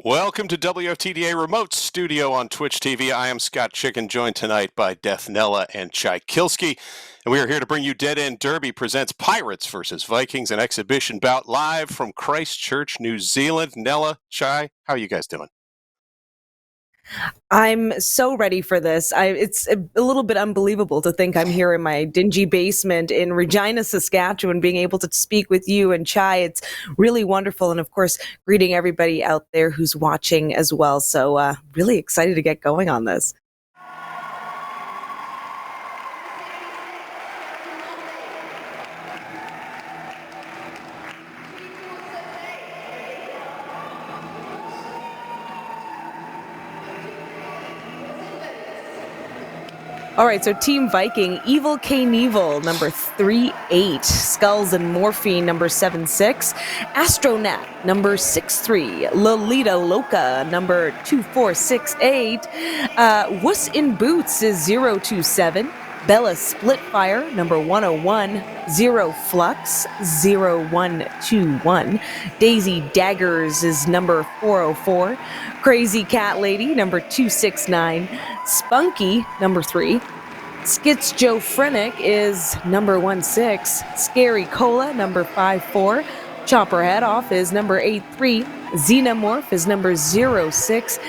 Welcome to WFTDA Remote Studio on Twitch TV. I am Scott Chicken, joined tonight by Death Nella and Chai Kilski. And we are here to bring you Dead End Derby presents Pirates versus Vikings, an exhibition bout live from Christchurch, New Zealand. Nella, Chai, how are you guys doing? I'm so ready for this. It's a little bit unbelievable to think I'm here in my dingy basement in Regina, Saskatchewan, being able to speak with you and Chai. It's really wonderful. And of course, greeting everybody out there who's watching as well. So really excited to get going on this. All right, so Team Viking, Evil Knievel, number 3-8. Skulls and Morphine, number 7-6. Astronat, number 6-3. Lolita Loca, number 2468. Wuss in Boots is 027. Bella Splitfire, number 101. Zero Flux, 0121. Daisy Daggers is number 404. Crazy Cat Lady, number 269. Spunky, number 3. Skits Joe Frenick is number 16. Scary Cola, number 54. Chopper Head Off is number 83. Xenomorph is number 06.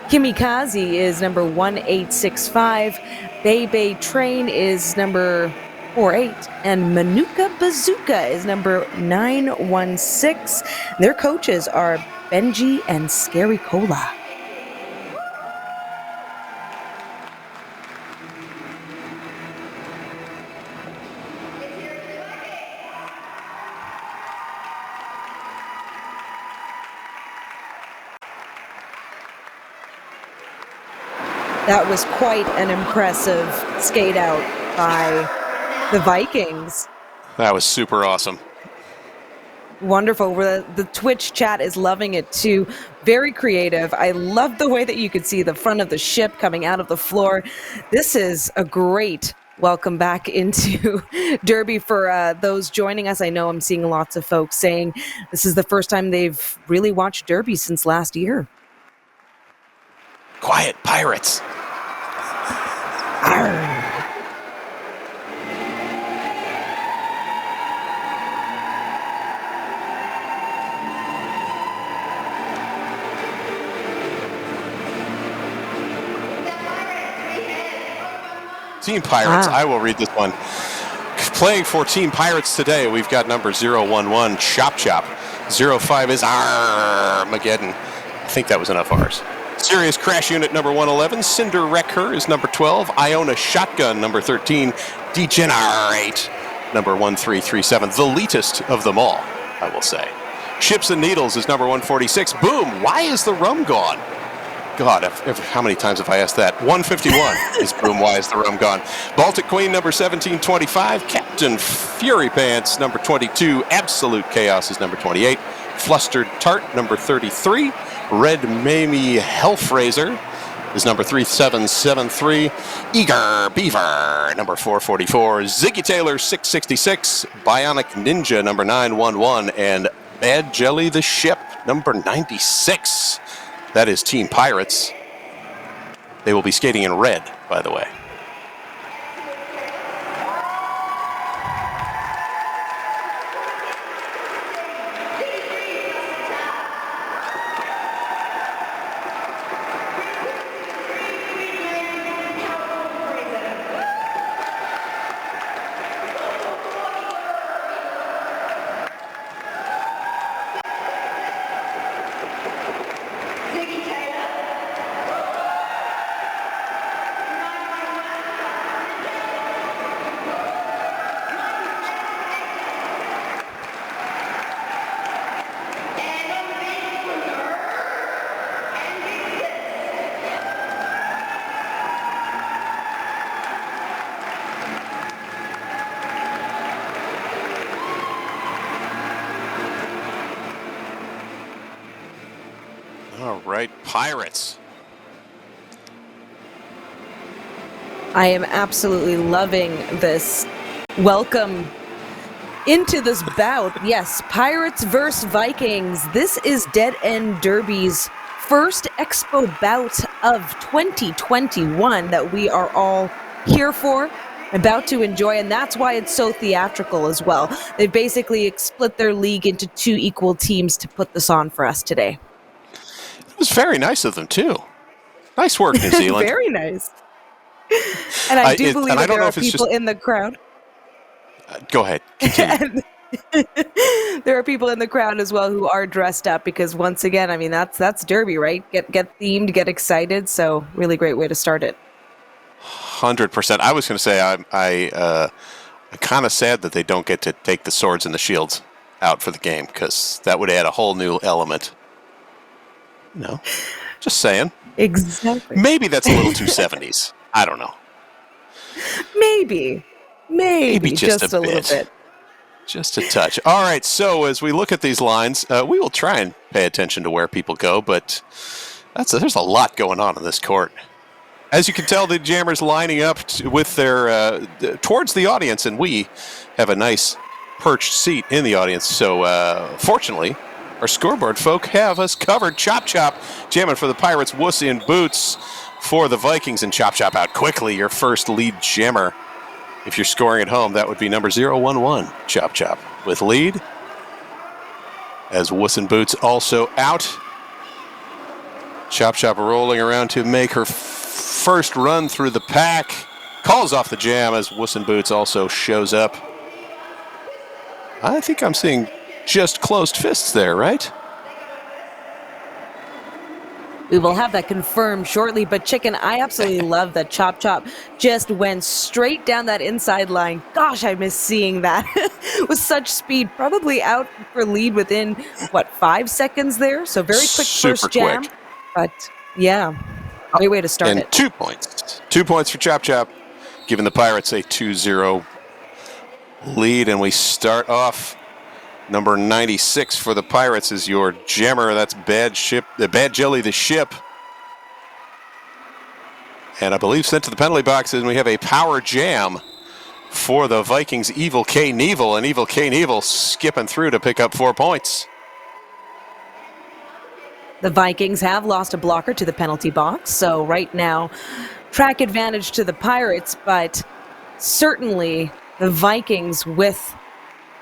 Kimikaze is number 1865. Bebe Train is number 48. And Manuka Bazooka is number 916. Their coaches are Benji and Scary Cola. That was quite an impressive skate out by the Vikings. That was super awesome. Wonderful. The Twitch chat is loving it too. Very creative. I love the way that you could see the front of the ship coming out of the floor. This is a great welcome back into Derby for those joining us. I know I'm seeing lots of folks saying this is the first time they've really watched Derby since last year. Quiet, pirates. Arr. Team Pirates, I will read this one. Playing for Team Pirates today, we've got number 011, Chop Chop. 05 is Armageddon. I think that was enough R's. Serious Crash Unit number 111, Cinder Wreck Her is number 12, Iona Shotgun number 13, Degenerate number 1337, the elitist of them all, I will say. Ships and Needles is number 146. Boom, why is the rum gone? God, how many times have I asked that? 151 is Boom, why is the rum gone? Baltic Queen number 1725, Captain Fury Pants number 22, Absolute Chaos is number 28, Flustered Tart number 33, Red Mamie Hellfraiser is number 3773. Eager Beaver, number 444. Ziggy Taylor, 666. Bionic Ninja, number 911. And Bad Jelly the Ship, number 96. That is Team Pirates. They will be skating in red, by the way. All right, Pirates. I am absolutely loving this. Welcome into this bout. Yes, Pirates versus Vikings. This is Dead End Derby's first Expo bout of 2021 that we are all here for, about to enjoy, and that's why it's so theatrical as well. They basically split their league into 2 equal teams to put this on for us today. It was very nice of them, too. Nice work, New Zealand. Very nice. And I do believe that there are people in the crowd. Go ahead. Continue. There are people in the crowd as well who are dressed up because, once again, I mean, that's Derby, right? Get themed, get excited. So really great way to start it. 100%. I was going to say I'm kind of sad that they don't get to take the swords and the shields out for the game, because that would add a whole new element. No, just saying. Exactly. Maybe that's a little too 70s. I don't know. Maybe just a little bit. Just a touch. All right, so as we look at these lines, we will try and pay attention to where people go, but there's a lot going on in this court. As you can tell, the Jammers lining up with their towards the audience, and we have a nice perched seat in the audience. So fortunately, our scoreboard folk have us covered. Chop Chop jamming for the Pirates, Wussy and Boots for the Vikings, and Chop Chop out quickly, your first lead jammer. If you're scoring at home, that would be number 011, Chop Chop, with lead. As Wuss and Boots also out. Chop Chop rolling around to make her first run through the pack. Calls off the jam as Wuss and Boots also shows up. I think I'm seeing just closed fists there, right? We will have that confirmed shortly, but Chicken, I absolutely love that Chop Chop just went straight down that inside line. Gosh, I miss seeing that with such speed. Probably out for lead within, 5 seconds there? So very quick first jam. Quick. But, yeah, great way to start and it. 2 points. 2 points for Chop Chop, giving the Pirates a 2-0 lead, and we start off. Number 96 for the Pirates is your jammer. That's Bad Jelly the Ship. And I believe sent to the penalty boxes, and we have a power jam for the Vikings, Evil Knievel. And Evil Knievel skipping through to pick up 4 points. The Vikings have lost a blocker to the penalty box. So right now, track advantage to the Pirates, but certainly the Vikings with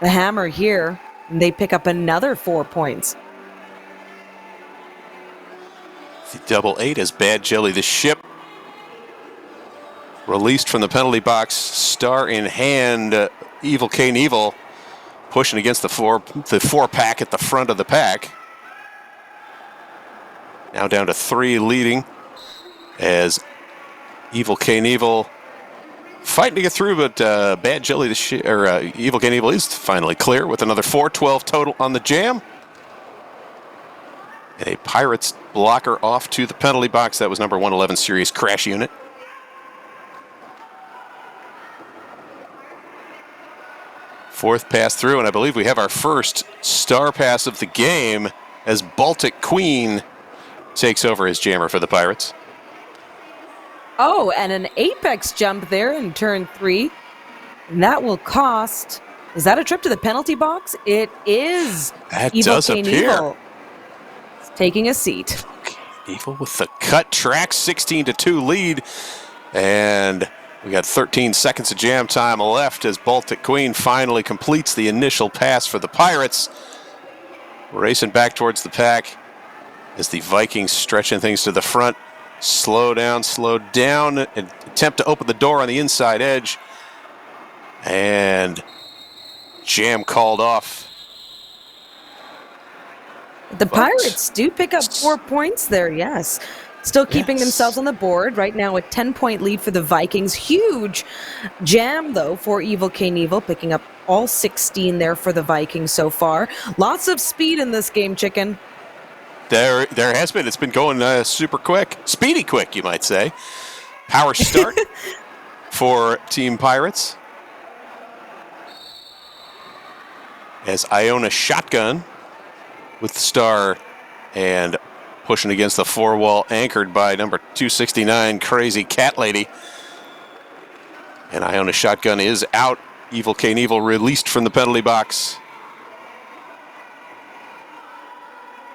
the hammer here. They pick up another 4 points. The double 8 is Bad Jelly the Ship. Released from the penalty box, star in hand. Evil Knievel pushing against the four pack at the front of the pack. Now down to 3 leading as Evil Knievel fighting to get through, but Bad Jelly Evil Knievel is finally clear with another 4-12 total on the jam. And a Pirates blocker off to the penalty box. That was number 111 Serious Crash Unit. Fourth pass through, and I believe we have our first star pass of the game as Baltic Queen takes over as jammer for the Pirates. Oh, and an apex jump there in turn 3. And that will cost... Is that a trip to the penalty box? It is. That Evil does appear. Is taking a seat. Evil with the cut track, 16-2 lead. And we got 13 seconds of jam time left as Baltic Queen finally completes the initial pass for the Pirates. Racing back towards the pack as the Vikings stretching things to the front. Slow down, and attempt to open the door on the inside edge. And jam called off. The Pirates do pick up 4 points there, yes. Still keeping themselves on the board. Right now a 10-point lead for the Vikings. Huge jam, though, for Evil Knievel, picking up all 16 there for the Vikings so far. Lots of speed in this game, Chicken. There has been. It's been going super quick. Speedy quick, you might say. Power start for Team Pirates. As Iona Shotgun with the star and pushing against the 4-wall, anchored by number 269, Crazy Cat Lady. And Iona Shotgun is out. Evil Knievel released from the penalty box.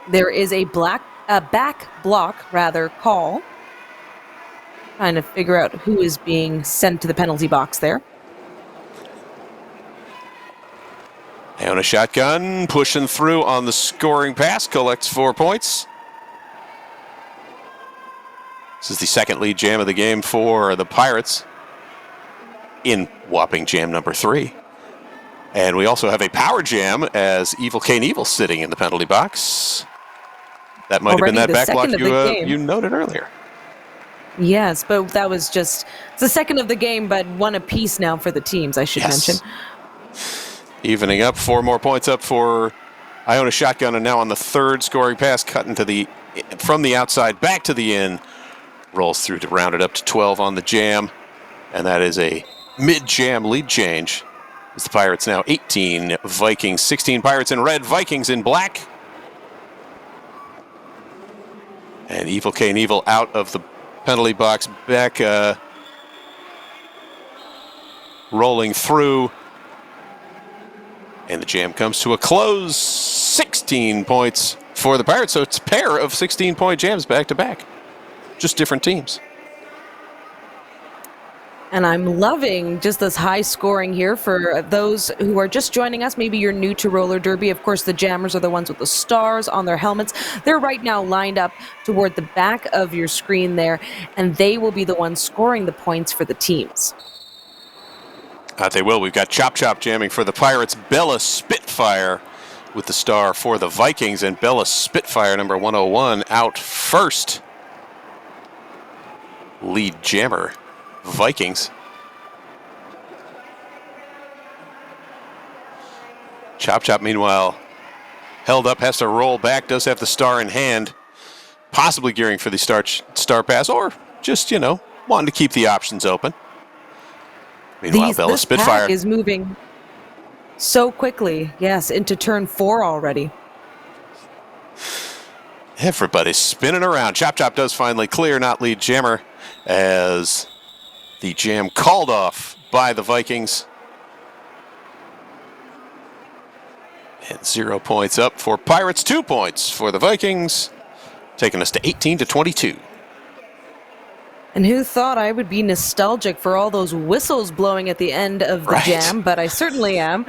There is a black back block call. Trying to figure out who is being sent to the penalty box there. Iona shotgun, pushing through on the scoring pass, collects 4 points. This is the second lead jam of the game for the Pirates in whopping jam number 3. And we also have a power jam as Evil Knievel sitting in the penalty box. That might have been that back block you noted earlier. Yes, but that was it's the second of the game, but one apiece now for the teams, I should mention. Evening up, 4 more points up for Iona shotgun, and now on the third scoring pass, cutting from the outside back to the in. Rolls through to round it up to 12 on the jam, and that is a mid-jam lead change. As the Pirates now 18, Vikings 16, Pirates in red, Vikings in black. And Evil Knievel out of the penalty box, back rolling through. And the jam comes to a close, 16 points for the Pirates, so it's a pair of 16-point jams back-to-back. Just different teams. And I'm loving just this high scoring here for those who are just joining us. Maybe you're new to roller derby. Of course, the jammers are the ones with the stars on their helmets. They're right now lined up toward the back of your screen there, and they will be the ones scoring the points for the teams. They will. We've got Chop Chop jamming for the Pirates. Bella Spitfire with the star for the Vikings, and Bella Spitfire, number 101, out first. Lead jammer, Vikings. Chop Chop, meanwhile, held up, has to roll back, does have the star in hand, possibly gearing for the star pass, or just, wanting to keep the options open. Meanwhile, Bella Spitfire is moving so quickly, into turn 4 already. Everybody's spinning around. Chop Chop does finally clear, not lead jammer, as the jam called off by the Vikings. And 0 points up for Pirates, 2 points for the Vikings, taking us to 18-22. And who thought I would be nostalgic for all those whistles blowing at the end of the jam, but I certainly am.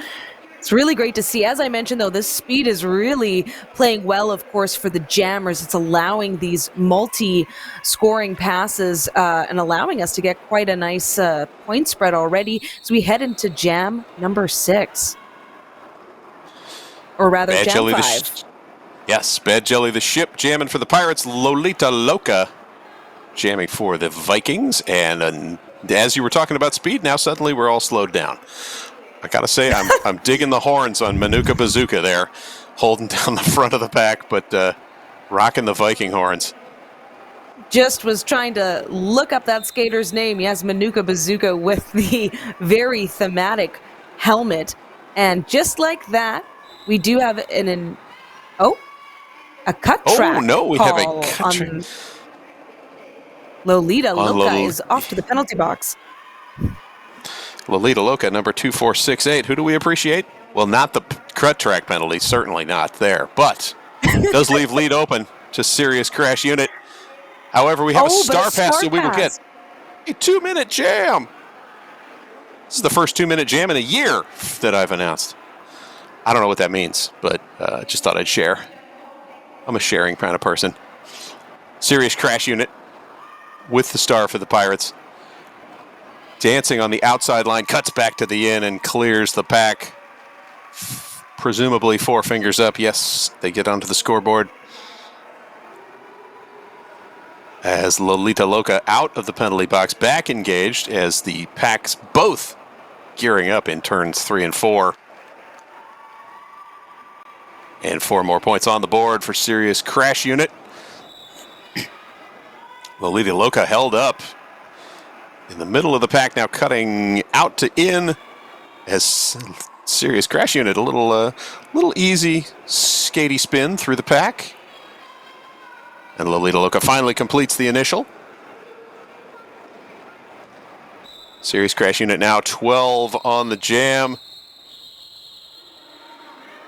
It's really great to see. As I mentioned, though, this speed is really playing well, of course, for the jammers. It's allowing these multi-scoring passes and allowing us to get quite a nice point spread already as we head into jam number 6. Or rather, Bad jam Jelly 5. Yes, Bad Jelly the ship jamming for the Pirates. Lolita Loca jamming for the Vikings. And as you were talking about speed, now suddenly we're all slowed down. I gotta say, I'm digging the horns on Manuka Bazooka there, holding down the front of the pack, but rocking the Viking horns. Just was trying to look up that skater's name. Yes, Manuka Bazooka with the very thematic helmet. And just like that, we do have a cut track. Oh, no, we have a cut track. Lolita Loca is off to the penalty box. Lolita Loca, number 2468. Who do we appreciate? Well, not the cut track penalty, certainly not there, but does leave lead open to Serious Crash Unit. However, we have a star pass, so we will get a 2-minute jam. This is the first 2-minute jam in a year that I've announced. I don't know what that means, but just thought I'd share. I'm a sharing kind of person. Serious Crash Unit with the star for the Pirates. Dancing on the outside line, cuts back to the in and clears the pack. Presumably 4 fingers up. Yes, they get onto the scoreboard. As Lolita Loca out of the penalty box, back engaged as the packs both gearing up in turns 3 and 4. And 4 more points on the board for Serious Crash Unit. Lolita Loca held up in the middle of the pack, now cutting out to in as Serious Crash Unit, a little easy skatey spin through the pack. And Lolita Loca finally completes the initial. Serious Crash Unit now 12 on the jam.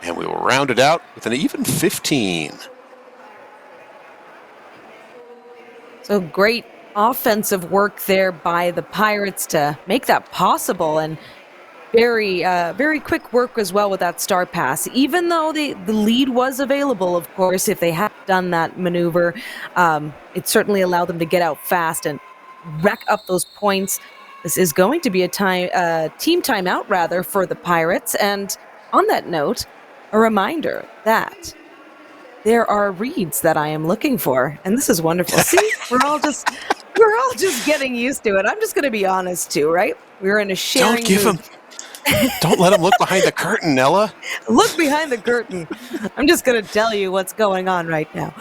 And we will round it out with an even 15. So great offensive work there by the Pirates to make that possible, and very quick work as well with that star pass. Even though the lead was available, of course, if they had done that maneuver, it certainly allowed them to get out fast and rack up those points. This is going to be a team timeout rather for the Pirates. And on that note, a reminder that there are reads that I am looking for, and this is wonderful. See, we're all just getting used to it. I'm just going to be honest too, right? We're in a sharing. Don't give him. Don't let him look behind the curtain, Ella. Look behind the curtain. I'm just going to tell you what's going on right now.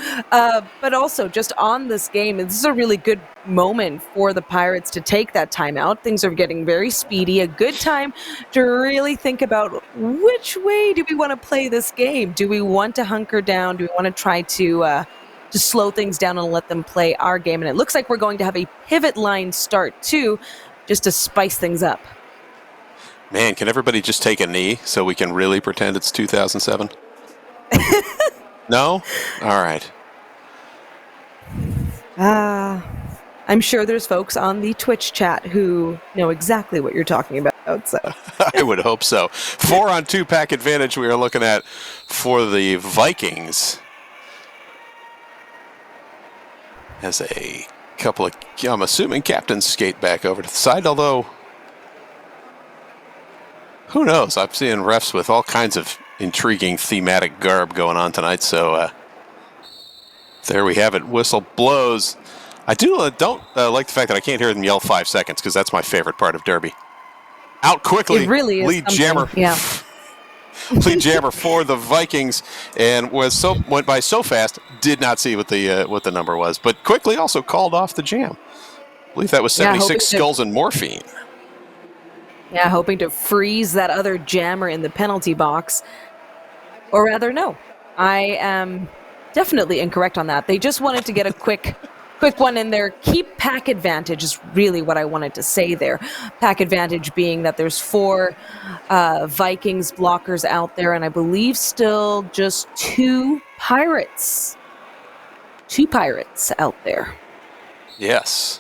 But also, just on this game, this is a really good moment for the Pirates to take that timeout. Things are getting very speedy. A good time to really think about which way do we want to play this game? Do we want to hunker down? Do we want to try to slow things down and let them play our game? And it looks like we're going to have a pivot line start, too, just to spice things up. Man, can everybody just take a knee so we can really pretend it's 2007? No? All right. I'm sure there's folks on the Twitch chat who know exactly what you're talking about. So I would hope so. 4-on-2 pack advantage we are looking at for the Vikings. As a couple of, I'm assuming, captains skate back over to the side, although who knows? I'm seeing refs with all kinds of intriguing thematic garb going on tonight. So there we have it. Whistle blows. I don't like the fact that I can't hear them yell 5 seconds, because that's my favorite part of Derby. Out quickly. It really is lead jammer. Yeah. Lead jammer for the Vikings, and went by so fast. Did not see what the number was, but quickly also called off the jam. I believe that was 76 skulls and morphine. Yeah, hoping to freeze that other jammer in the penalty box. Or rather, no. I am definitely incorrect on that. They just wanted to get a quick one in there. Keep pack advantage is really what I wanted to say there. Pack advantage being that there's 4 Vikings blockers out there, and I believe still just 2 Pirates. 2 Pirates out there. Yes.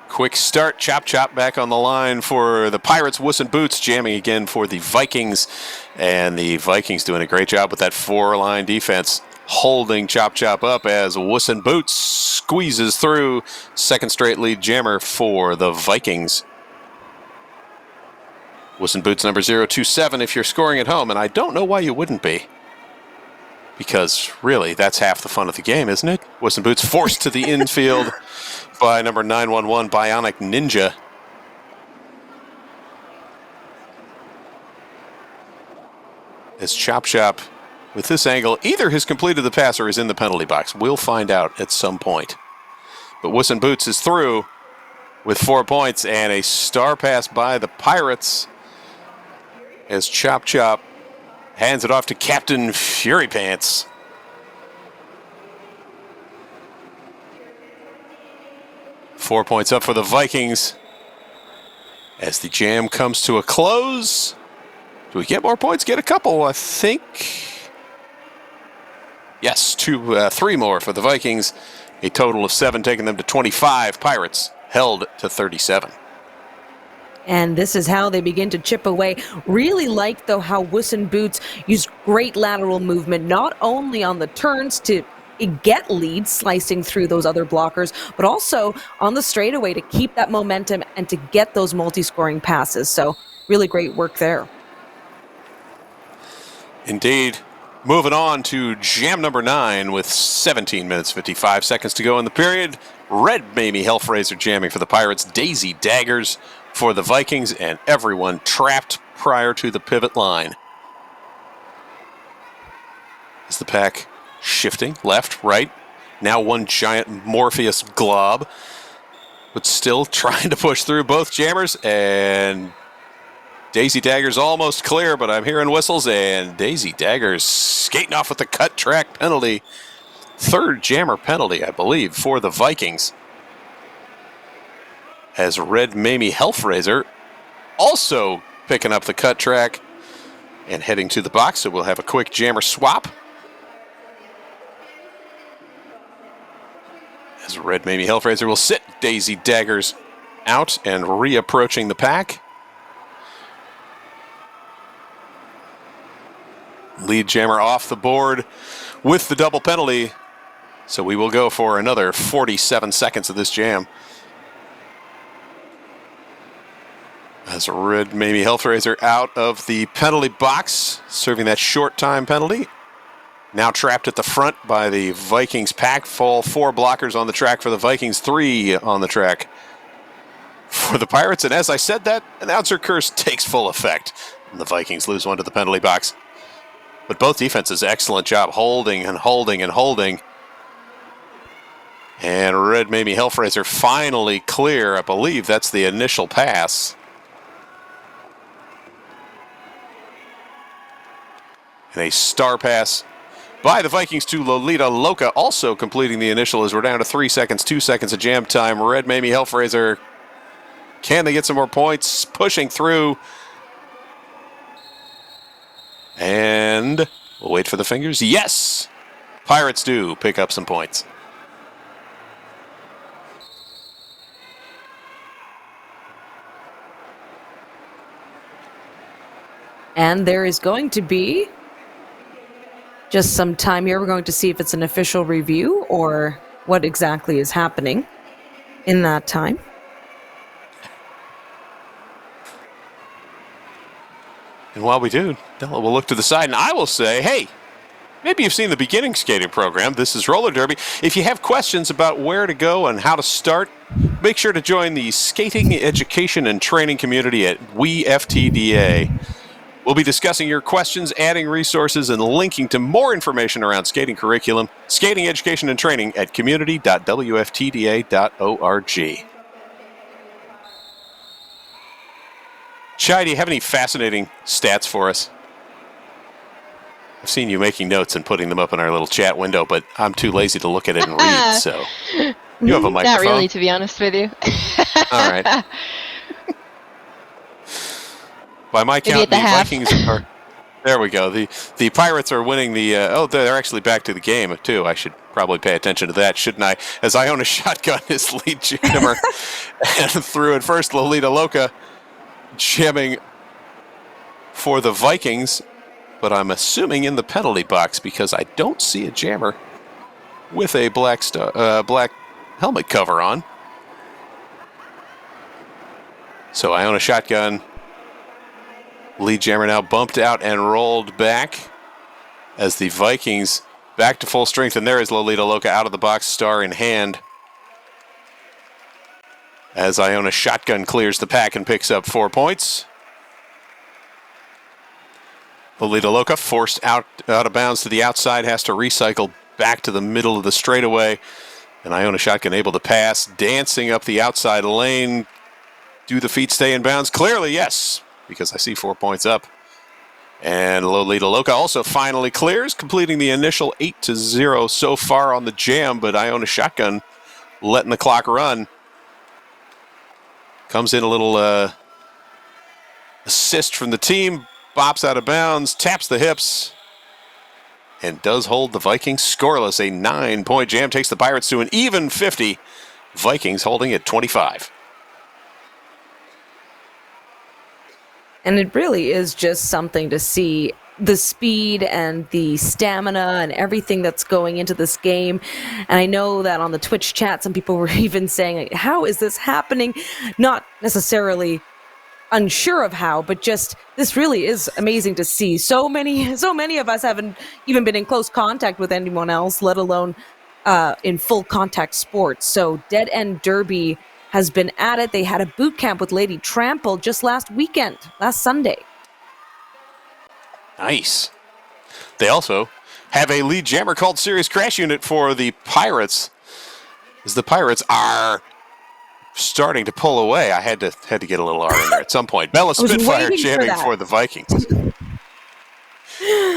Quick start. Chop back on the line for the Pirates. Wuss and Boots jamming again for the Vikings. And the Vikings doing a great job with that 4-line defense, holding Chop up as Wuss and Boots squeezes through. Second straight lead jammer for the Vikings. Wuss and Boots number 027 if you're scoring at home. And I don't know why you wouldn't be, because really that's half the fun of the game, isn't it? Wuss and Boots forced to the infield by number 911, Bionic Ninja. As Chop with this angle, either has completed the pass or is in the penalty box. We'll find out at some point. But Wuss and Boots is through with 4 points and a star pass by the Pirates as Chop hands it off to Captain Fury Pants. Four points up for the Vikings as the jam comes to a close. Do we get more points? Get a couple, I think. Yes, 3 more for the Vikings. A total of 7, taking them to 25. Pirates held to 37. And this is how they begin to chip away. Really like, though, how Wuss and Boots use great lateral movement, not only on the turns to get leads, slicing through those other blockers, but also on the straightaway to keep that momentum and to get those multi-scoring passes. So really great work there. Indeed. Moving on to jam number 9 with 17 minutes, 55 seconds to go in the period. Red Mamie Hellraiser jamming for the Pirates. Daisy Daggers for the Vikings, and everyone trapped prior to the pivot line. Is the pack shifting left, right? Now one giant Morpheus glob, but still trying to push through both jammers, and Daisy Daggers almost clear, but I'm hearing whistles, and Daisy Daggers skating off with the cut track penalty. 3rd jammer penalty, I believe, for the Vikings. As Red Mamie Hellraiser also picking up the cut track and heading to the box, so we'll have a quick jammer swap. As Red Mamie Hellraiser will sit Daisy Daggers out and reapproaching the pack. Lead Jammer off the board with the double penalty. So we will go for another 47 seconds of this jam. As Red Mamie Hellraiser out of the penalty box, serving that short time penalty. Now trapped at the front by the Vikings pack. Full 4 blockers on the track for the Vikings, 3 on the track for the Pirates. And as I said, that announcer curse takes full effect. And the Vikings lose 1 to the penalty box. But both defenses, excellent job holding and holding and holding. And Red Mamie Hellraiser finally clear. I believe that's the initial pass. And a star pass by the Vikings to Lolita Loca, also completing the initial as we're down to 3 seconds, 2 seconds of jam time. Red Mamie Hellraiser, can they get some more points? Pushing through. And we'll wait for the fingers. Yes! Pirates do pick up some points. And there is going to be just some time here. We're going to see if it's an official review or what exactly is happening in that time. And while we do, Della will look to the side and I will say, hey, maybe you've seen the beginning skating program. This is Roller Derby. If you have questions about where to go and how to start, make sure to join the skating education and training community at WeFTDA. We'll be discussing your questions, adding resources, and linking to more information around skating curriculum, skating education and training at community.wftda.org. Chai, do you have any fascinating stats for us? I've seen you making notes and putting them up in our little chat window, but I'm too lazy to look at it and read, so you have a microphone. Not really, to be honest with you. All right. By my count, the Vikings are... There we go. The Pirates are winning the... they're actually back to the game, too. I should probably pay attention to that, shouldn't I? As Iona Shotgun his lead jammer and threw it first, Lolita Loca jamming for the Vikings, but I'm assuming in the penalty box because I don't see a jammer with a black helmet cover on. So Iona Shotgun... Lead jammer now bumped out and rolled back as the Vikings back to full strength. And there is Lolita Loca out of the box, star in hand. As Iona Shotgun clears the pack and picks up 4 points. Lolita Loca forced out of bounds to the outside, has to recycle back to the middle of the straightaway. And Iona Shotgun able to pass, dancing up the outside lane. Do the feet stay in bounds? Clearly, yes, because I see 4 points up. And Lolita Loca also finally clears, completing the initial 8-0 so far on the jam, but Iona Shotgun letting the clock run. Comes in a little assist from the team, bops out of bounds, taps the hips, and does hold the Vikings scoreless. A 9-point jam takes the Pirates to an even 50. Vikings holding at 25. And it really is just something to see the speed and the stamina and everything that's going into this game. And I know that on the Twitch chat, some people were even saying, like, how is this happening? Not necessarily unsure of how, but just this really is amazing to see. So many of us haven't even been in close contact with anyone else, let alone in full contact sports. So Dead End Derby has been at it. They had a boot camp with Lady Trample just last Sunday. Nice. They also have a lead jammer called Serious Crash Unit for the Pirates. As the Pirates are starting to pull away. I had to get a little R in there at some point. Bella Spitfire jamming for the Vikings.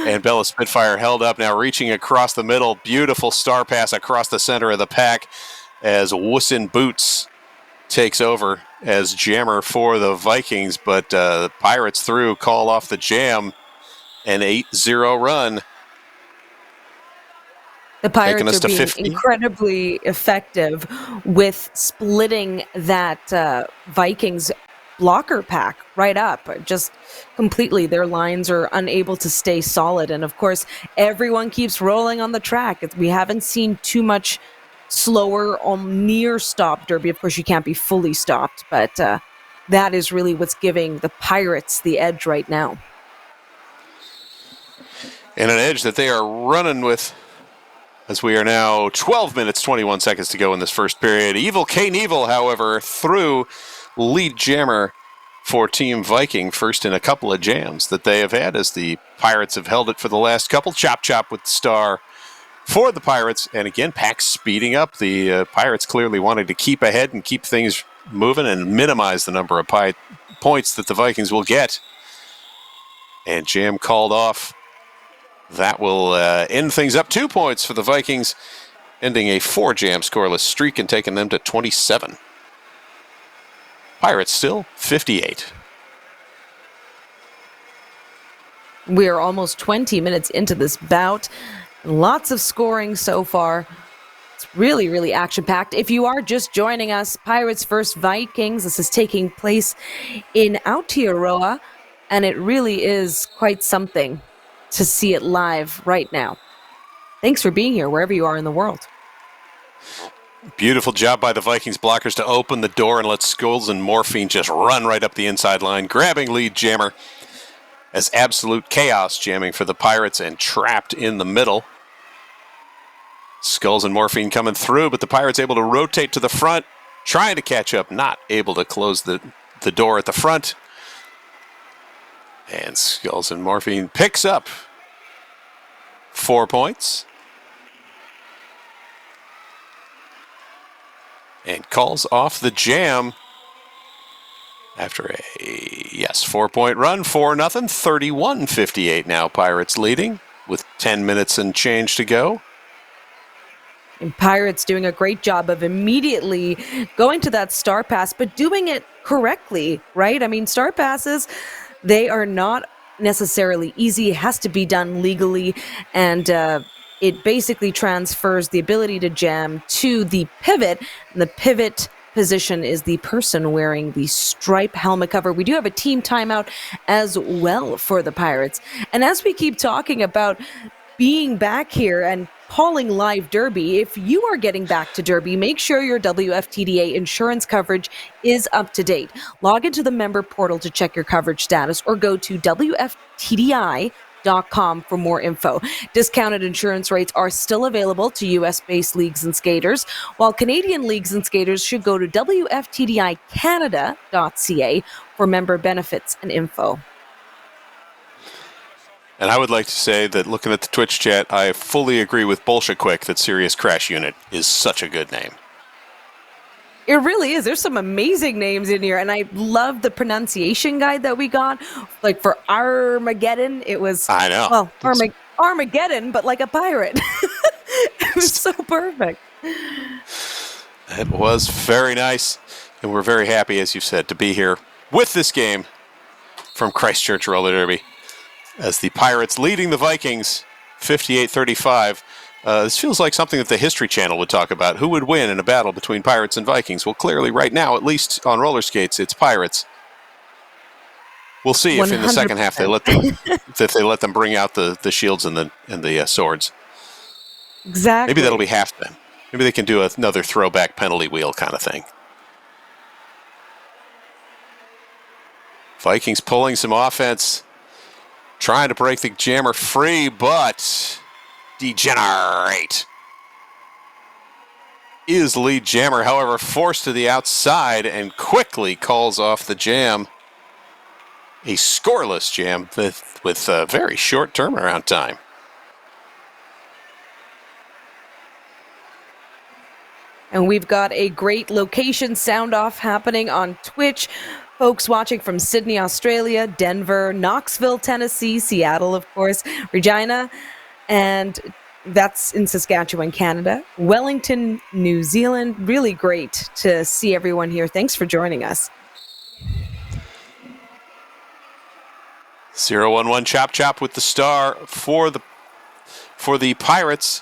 And Bella Spitfire held up, now reaching across the middle. Beautiful star pass across the center of the pack as Wussin Boots takes over as jammer for the Vikings, but the Pirates through, call off the jam, an 8-0 run. The taking Pirates us are to being 50. incredibly effective with splitting that Vikings blocker pack right up. Just completely, their lines are unable to stay solid. And of course, everyone keeps rolling on the track. We haven't seen too much slower or near stop Derby. Of course, you can't be fully stopped, but that is really what's giving the Pirates the edge right now. And an edge that they are running with, as we are now 12 minutes, 21 seconds to go in this first period. Evil Knievel, however, through lead jammer for Team Viking, first in a couple of jams that they have had, as the Pirates have held it for the last couple. Chop Chop with the star for the Pirates. And again, pack speeding up. The Pirates clearly wanting to keep ahead and keep things moving and minimize the number of points that the Vikings will get. And jam called off. That will end things up. 2 points for the Vikings, ending a 4-jam scoreless streak and taking them to 27. Pirates still 58. We are almost 20 minutes into this bout. Lots of scoring so far. It's really, really action-packed. If you are just joining us, Pirates vs. Vikings. This is taking place in Aotearoa, and it really is quite something to see it live right now. Thanks for being here, wherever you are in the world. Beautiful job by the Vikings blockers to open the door and let Skulls and Morphine just run right up the inside line, grabbing lead jammer as absolute chaos jamming for the Pirates and trapped in the middle. Skulls and Morphine coming through, but the Pirates able to rotate to the front, trying to catch up, not able to close the door at the front. And Skulls and Morphine picks up 4 points. And calls off the jam after a 4-point run, 4-0, 31-58 now. Pirates leading with 10 minutes and change to go. And Pirates doing a great job of immediately going to that star pass, but doing it correctly, right? I mean, star passes, they are not necessarily easy. It has to be done legally, and it basically transfers the ability to jam to the pivot. And the pivot position is the person wearing the stripe helmet cover. We do have a team timeout as well for the Pirates. And as we keep talking about being back here and calling live Derby, if you are getting back to Derby, make sure your WFTDA insurance coverage is up to date. Log into the member portal to check your coverage status, or go to WFTDI.com for more info. Discounted insurance rates are still available to US-based leagues and skaters, while Canadian leagues and skaters should go to WFTDICanada.ca for member benefits and info. And I would like to say that, looking at the Twitch chat, I fully agree with Bolshequick that Serious Crash Unit is such a good name. It really is. There's some amazing names in here, and I love the pronunciation guide that we got. Like for Armageddon, it was... I know. Well, Armageddon, but like a pirate. It was so perfect. It was very nice, and we're very happy, as you said, to be here with this game from Christchurch Roller Derby, as the Pirates leading the Vikings 58-35. This feels like something that the History Channel would talk about. Who would win in a battle between Pirates and Vikings? Well, clearly right now, at least on roller skates, it's Pirates. We'll see if in the second half they let them bring out the shields and the swords. Exactly. Maybe that'll be half then. Maybe they can do another throwback penalty wheel kind of thing. Vikings pulling some offense, trying to break the jammer free, but degenerate is lead jammer, however, forced to the outside and quickly calls off the jam. A scoreless jam with a very short turnaround time. And we've got a great location sound off happening on Twitch. Folks watching from Sydney, Australia, Denver, Knoxville, Tennessee, Seattle, of course, Regina, and that's in Saskatchewan, Canada, Wellington, New Zealand. Really great to see everyone here. Thanks for joining us. 0-1-1 Chop Chop with the star for the Pirates.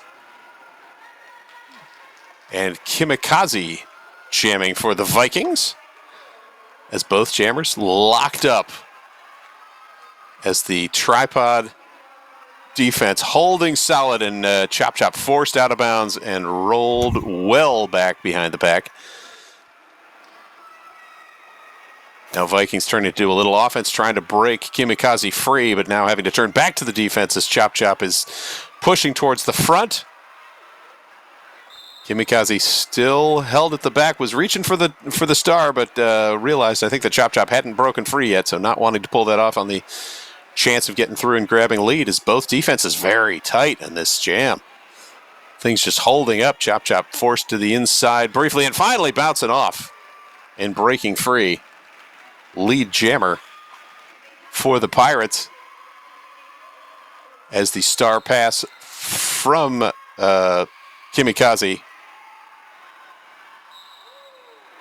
and Kimikaze jamming for the Vikings. As both jammers locked up. As the tripod defense holding solid, and Chop Chop forced out of bounds and rolled well back behind the pack. Now Vikings turning to do a little offense, trying to break Kimikaze free, but now having to turn back to the defense as Chop Chop is pushing towards the front. Kimikaze still held at the back, was reaching for the star, but realized I think that Chop Chop hadn't broken free yet, so not wanting to pull that off on the chance of getting through and grabbing lead, as both defenses very tight in this jam. Things just holding up. Chop Chop forced to the inside briefly and finally bouncing off and breaking free. Lead jammer for the Pirates as the star pass from Kimikaze.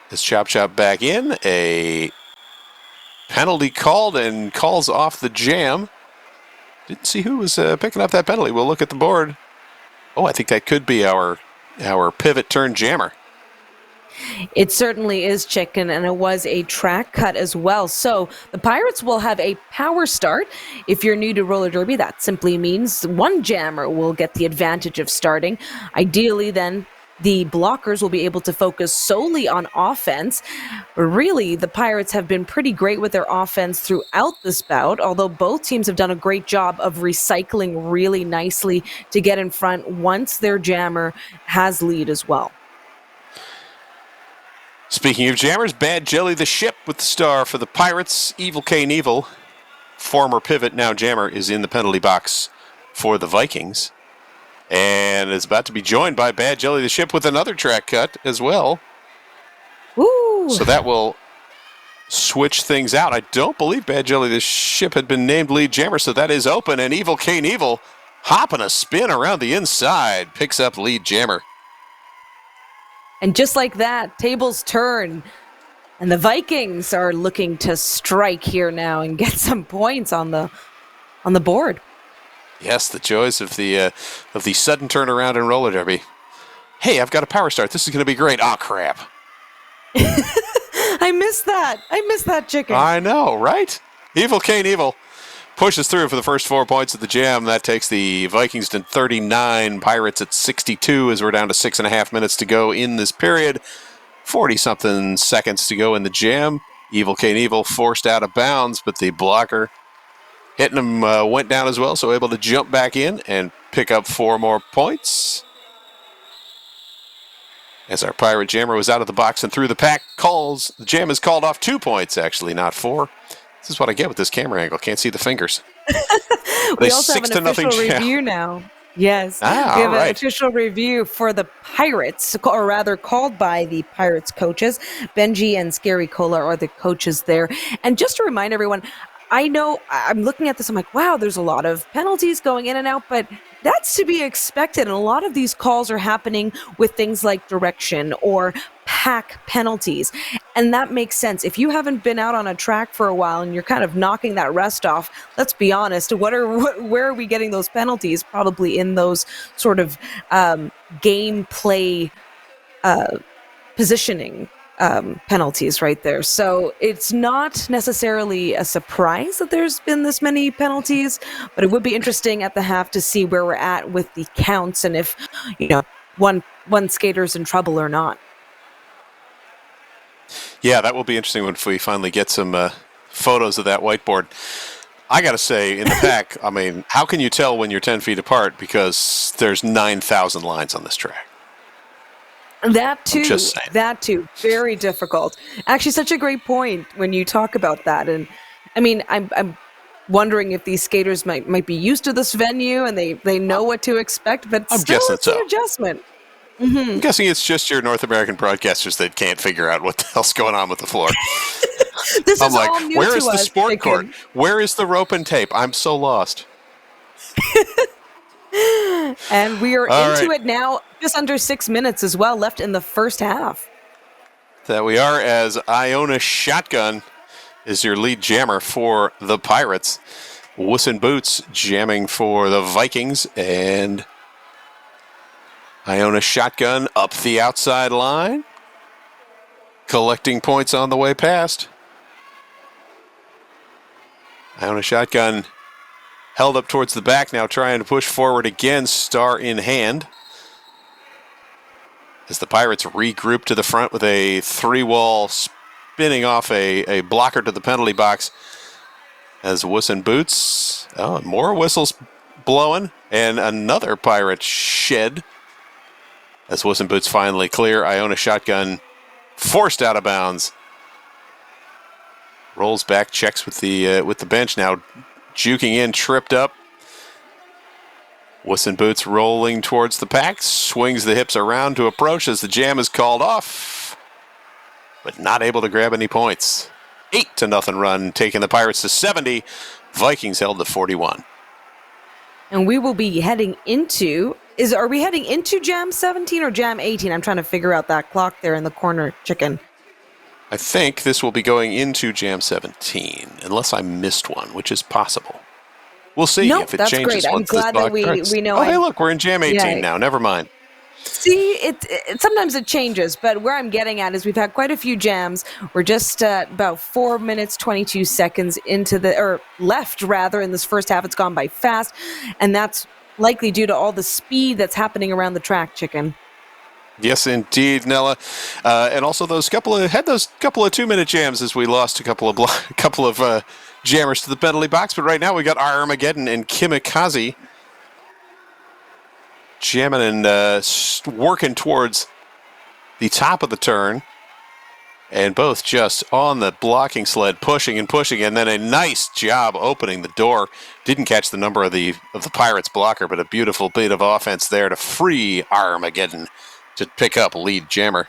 As Chop Chop back in, a penalty called and calls off the jam. Didn't see who was picking up that penalty. We'll look at the board. Oh, I think that could be our pivot turn jammer. It certainly is, Chicken, and it was a track cut as well. So the Pirates will have a power start. If you're new to roller derby, that simply means one jammer will get the advantage of starting. Ideally, then, the blockers will be able to focus solely on offense. Really, the Pirates have been pretty great with their offense throughout this bout, although both teams have done a great job of recycling really nicely to get in front once their jammer has lead as well. Speaking of jammers, Bad Jelly the Ship with the star for the Pirates. Evil Knievel, former pivot, now jammer, is in the penalty box for the Vikings. And is about to be joined by Bad Jelly the Ship with another track cut as well. Ooh. So that will switch things out. I don't believe Bad Jelly the Ship had been named lead jammer, so that is open. And Evil Knievel hopping a spin around the inside, picks up lead jammer. And just like that, tables turn. And the Vikings are looking to strike here now and get some points on the board. Yes, the joys of the sudden turnaround in roller derby. Hey, I've got a power start. This is going to be great. Oh, crap. I missed that, Chicken. I know, right? Evil Knievel pushes through for the first 4 points of the jam. That takes the Vikings to 39, Pirates at 62, as we're down to 6.5 minutes to go in this period. 40-something seconds to go in the jam. Evil Knievel forced out of bounds, but the blocker hitting him went down as well, so able to jump back in and pick up 4 more points. As our Pirate jammer was out of the box and through the pack, the jam is called off 2 points, actually, not 4. This is what I get with this camera angle. Can't see the fingers. We also have an official review now. Yes. We have an official review for the Pirates, or rather called by the Pirates coaches. Benji and Scary Cola are the coaches there. And just to remind everyone, I know I'm looking at this, I'm like, wow, there's a lot of penalties going in and out, but that's to be expected. And a lot of these calls are happening with things like direction or pack penalties. And that makes sense. If you haven't been out on a track for a while and you're kind of knocking that rest off, let's be honest, where are we getting those penalties? Probably in those sort of gameplay positioning penalties right there. So it's not necessarily a surprise that there's been this many penalties, but it would be interesting at the half to see where we're at with the counts and if, one skater's in trouble or not. Yeah, that will be interesting when we finally get some photos of that whiteboard. I got to say, in the pack, I mean, how can you tell when you're 10 feet apart? Because there's 9,000 lines on this track. That too, very difficult. Actually, such a great point when you talk about that. And I mean, I'm wondering if these skaters might be used to this venue and they know what to expect, but still it's an adjustment. Mm-hmm. I'm guessing it's just your North American broadcasters that can't figure out what the hell's going on with the floor. I'm like, where is the sport court? Where is the rope and tape? I'm so lost. And we are into it now, just under 6 minutes as well, left in the first half. That we are, as Iona Shotgun is your lead jammer for the Pirates. Wuss and Boots jamming for the Vikings, and Iona Shotgun up the outside line. Collecting points on the way past. Iona Shotgun held up towards the back, now trying to push forward again, star in hand. As the Pirates regroup to the front with a 3-wall spinning off a blocker to the penalty box. As Wuss and Boots, more whistles blowing, and another Pirate shed. As Wuss and Boots finally clear, Iona Shotgun forced out of bounds. Rolls back, checks with the bench now, juking in, tripped up. Wuss and Boots rolling towards the pack, swings the hips around to approach as the jam is called off, but not able to grab any points. 8-0 run, taking the Pirates to 70. Vikings held to 41. And we will be heading into, are we heading into Jam 17 or Jam 18? I'm trying to figure out that clock there in the corner, Chicken. I think this will be going into Jam 17, unless I missed one, which is possible. We'll see if it that's changes. Great. I'm glad that we know. Oh, hey, look, we're in Jam 18 now. Never mind. See, it sometimes it changes, but where I'm getting at is we've had quite a few jams. We're just about 4 minutes, 22 seconds left in this first half. It's gone by fast, and that's likely due to all the speed that's happening around the track, Chicken. Yes, indeed, Nella, and also those couple of 2-minute jams as we lost a couple of jammers to the penalty box. But right now we got Armageddon and Kimikaze jamming and working towards the top of the turn, and both just on the blocking sled, pushing, and then a nice job opening the door. Didn't catch the number of the Pirates blocker, but a beautiful bit of offense there to free Armageddon to pick up lead jammer.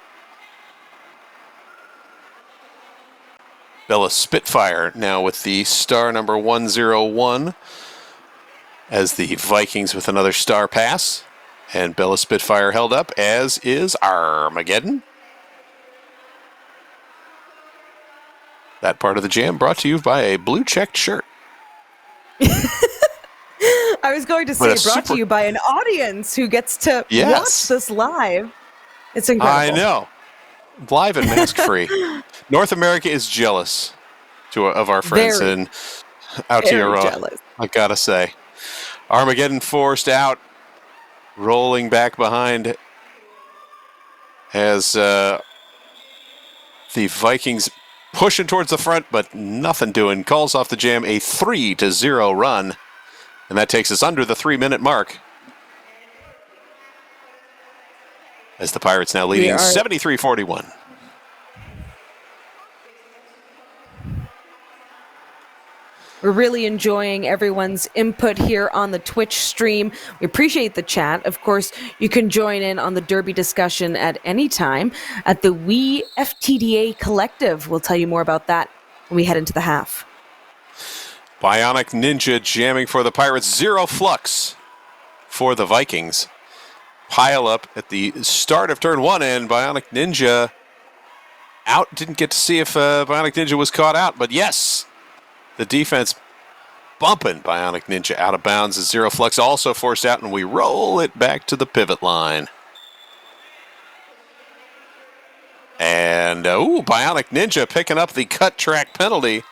Bella Spitfire now with the star number 101 as the Vikings with another star pass. And Bella Spitfire held up, as is Armageddon. That part of the jam brought to you by a blue-checked shirt. I was going to say brought to you by an audience who gets to watch this live. It's incredible. I know. Live and mask-free. North America is jealous of our friends in Aotearoa, I gotta say. Armageddon forced out. Rolling back behind as the Vikings pushing towards the front, but nothing doing. Calls off the jam, a 3-0 run. And that takes us under the 3-minute mark. As the Pirates now leading 73-41. We're really enjoying everyone's input here on the Twitch stream. We appreciate the chat. Of course, you can join in on the Derby discussion at any time at the We FTDA Collective. We'll tell you more about that when we head into the half. Bionic Ninja jamming for the Pirates. Zero Flux for the Vikings. Pile up at the start of turn 1, and Bionic Ninja out. Didn't get to see if Bionic Ninja was caught out, but yes. The defense bumping Bionic Ninja out of bounds as Zero Flux also forced out, and we roll it back to the pivot line. And, Bionic Ninja picking up the cut track penalty.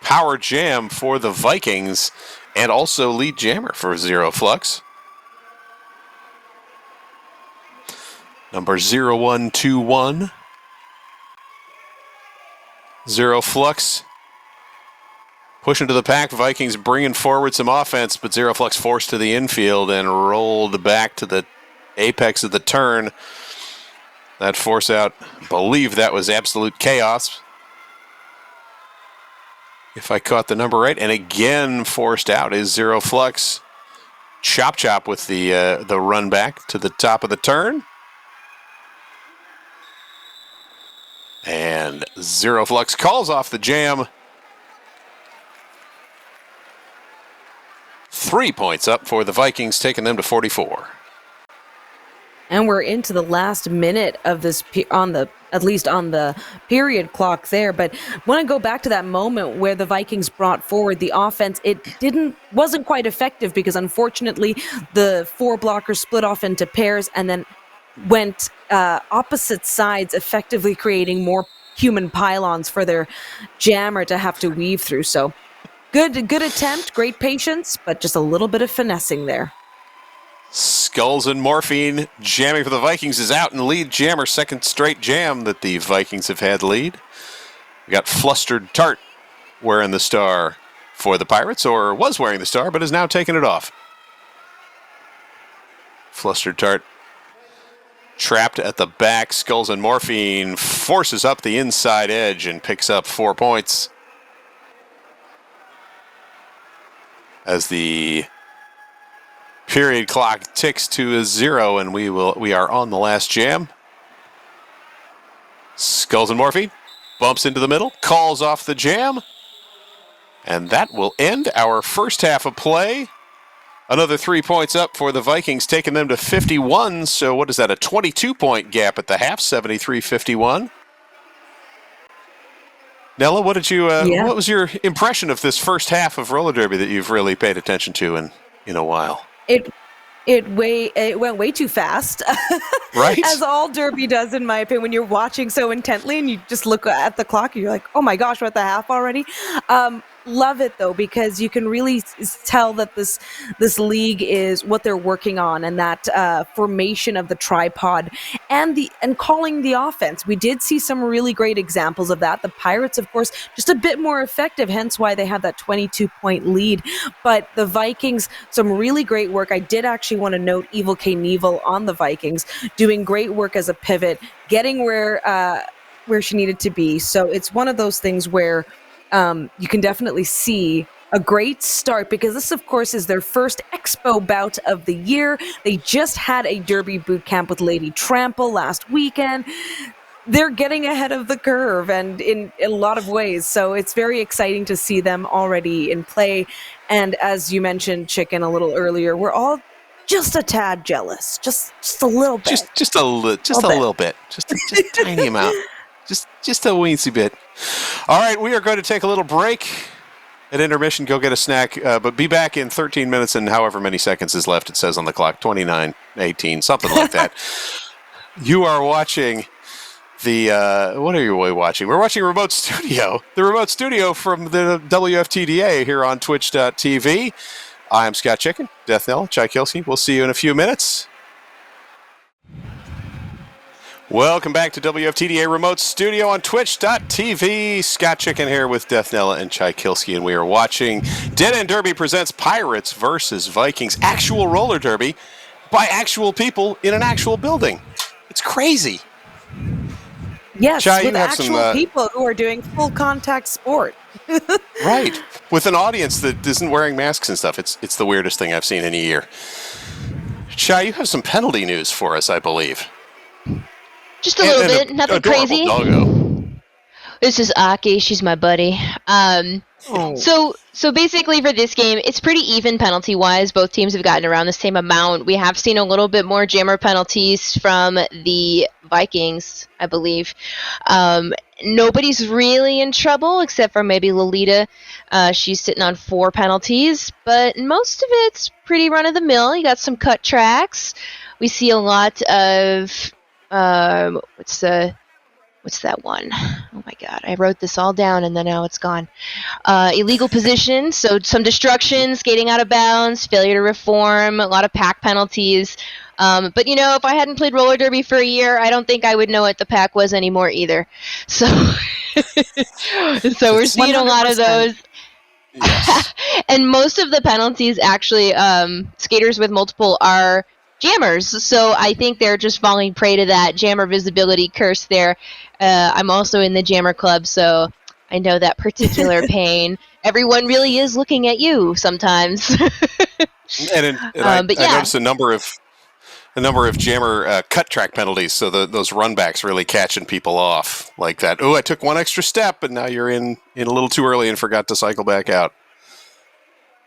Power jam for the Vikings, and also lead jammer for Zero Flux. Number 0121. Zero Flux pushing to the pack. Vikings bringing forward some offense, but Zero Flux forced to the infield and rolled back to the apex of the turn. That force out, I believe that was Absolute Chaos, if I caught the number right. And again forced out is Zero Flux. Chop with the run back to the top of the turn. And Zero Flux calls off the jam. 3 points up for the Vikings, taking them to 44. And we're into the last minute of this at least on the period clock there. But when I go back to that moment where the Vikings brought forward the offense, it wasn't quite effective because unfortunately the 4 blockers split off into pairs and then went opposite sides, effectively creating more human pylons for their jammer to have to weave through. So good attempt, great patience, but just a little bit of finessing there. Skulls and Morphine jamming for the Vikings is out in the lead. Jammer, second straight jam that the Vikings have had lead. We got Flustered Tart wearing the star for the Pirates, or was wearing the star, but has now taken it off. Flustered Tart trapped at the back. Skulls and Morphine forces up the inside edge and picks up 4 points. As the period clock ticks to 0, and we are on the last jam. Skulls and Morphine bumps into the middle, calls off the jam, and that will end our first half of play. Another 3 points up for the Vikings, taking them to 51. So what is that, a 22-point gap at the half, 73-51. Nella, what was your impression of this first half of roller derby that you've really paid attention to in a while? It went way too fast, right? As all derby does, in my opinion. When you're watching so intently and you just look at the clock, and you're like, "Oh my gosh, we're at the half already." Love it though, because you can really tell that this league is what they're working on, and that formation of the tripod and calling the offense. We did see some really great examples of that. The Pirates, of course, just a bit more effective, hence why they have that 22-point lead. But the Vikings, some really great work. I did actually want to note Evil Knievel on the Vikings, doing great work as a pivot, getting where she needed to be. So it's one of those things where you can definitely see a great start, because this, of course, is their first Expo bout of the year. They just had a Derby boot camp with Lady Trample last weekend. They're getting ahead of the curve, and in a lot of ways. So it's very exciting to see them already in play. And as you mentioned, Chicken, a little earlier, we're all just a tad jealous, just a little bit, just a little bit, just a tiny amount. Just a weensy bit. All right, we are going to take a little break at intermission, go get a snack, but be back in 13 minutes and however many seconds is left, it says on the clock, 29, 18, something like that. You are watching what are you watching? We're watching Remote Studio, the Remote Studio from the WFTDA here on Twitch.tv. I'm Scott Chicken, Death Knell, Chai Kelsey. We'll see you in a few minutes. Welcome back to WFTDA Remote Studio on Twitch.tv. Scott Chicken here with Death Nella and Chai Kilsky, and we are watching Dead End Derby presents Pirates versus Vikings. Actual roller derby by actual people in an actual building. It's crazy. Yes, Chai, with actual people who are doing full contact sport. Right. With an audience that isn't wearing masks and stuff. It's the weirdest thing I've seen in a year. Chai, you have some penalty news for us, I believe. Just a little bit, nothing crazy. Doggo. This is Aki. She's my buddy. So basically for this game, it's pretty even penalty-wise. Both teams have gotten around the same amount. We have seen a little bit more jammer penalties from the Vikings, I believe. Nobody's really in trouble except for maybe Lolita. She's sitting on 4 penalties, but most of it's pretty run-of-the-mill. You got some cut tracks. We see a lot of... what's that one? Oh my god, I wrote this all down and then now it's gone. Illegal position, so some destruction, skating out of bounds, failure to reform, a lot of pack penalties. But if I hadn't played roller derby for a year, I don't think I would know what the pack was anymore either. So we're seeing 100%. A lot of those. Yes. And most of the penalties actually, skaters with multiple are jammers, so I think they're just falling prey to that jammer visibility curse there. I'm also in the jammer club, so I know that particular pain. Everyone really is looking at you sometimes. I noticed a number of jammer cut track penalties, so those runbacks really catching people off like that. Oh, I took one extra step, but now you're in a little too early and forgot to cycle back out.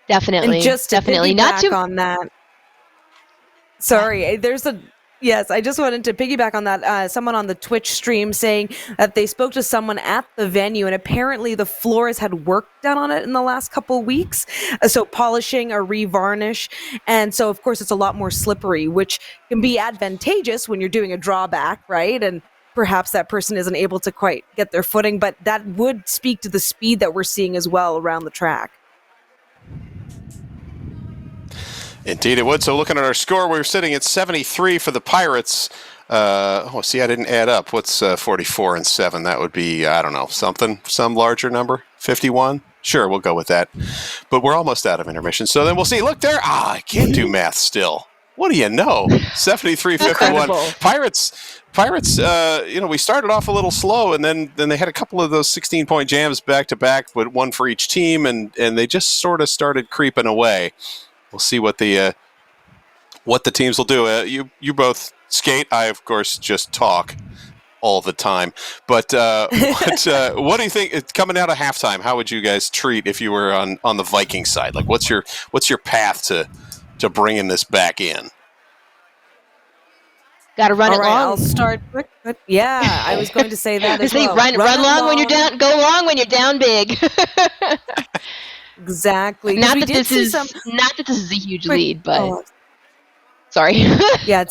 Definitely, and just definitely not to on that. Sorry, there's Yes, I just wanted to piggyback on that. Someone on the Twitch stream saying that they spoke to someone at the venue, and apparently the floors had work done on it in the last couple weeks. So polishing or revarnish. And so, of course, it's a lot more slippery, which can be advantageous when you're doing a drawback, right? And perhaps that person isn't able to quite get their footing, but that would speak to the speed that we're seeing as well around the track. Indeed it would. So looking at our score, we're sitting at 73 for the Pirates. I didn't add up. What's 44 and 7? That would be, I don't know, some larger number? 51? Sure, we'll go with that. But we're almost out of intermission. So then we'll see. Look there. I can't do math still. What do you know? 73-51. Pirates, we started off a little slow, and then they had a couple of those 16-point jams back-to-back, but one for each team, and they just sort of started creeping away. We'll see what the teams will do. You both skate. I, of course, just talk all the time. But what do you think? It's coming out of halftime, how would you guys treat if you were on the Viking side? Like, what's your path to bringing this back in? Got to run it long. I'll start quick. Yeah, I was going to say that as well. Run long when you're down. Go long when you're down big. Exactly. Not that this is a huge lead, but sorry. Yeah,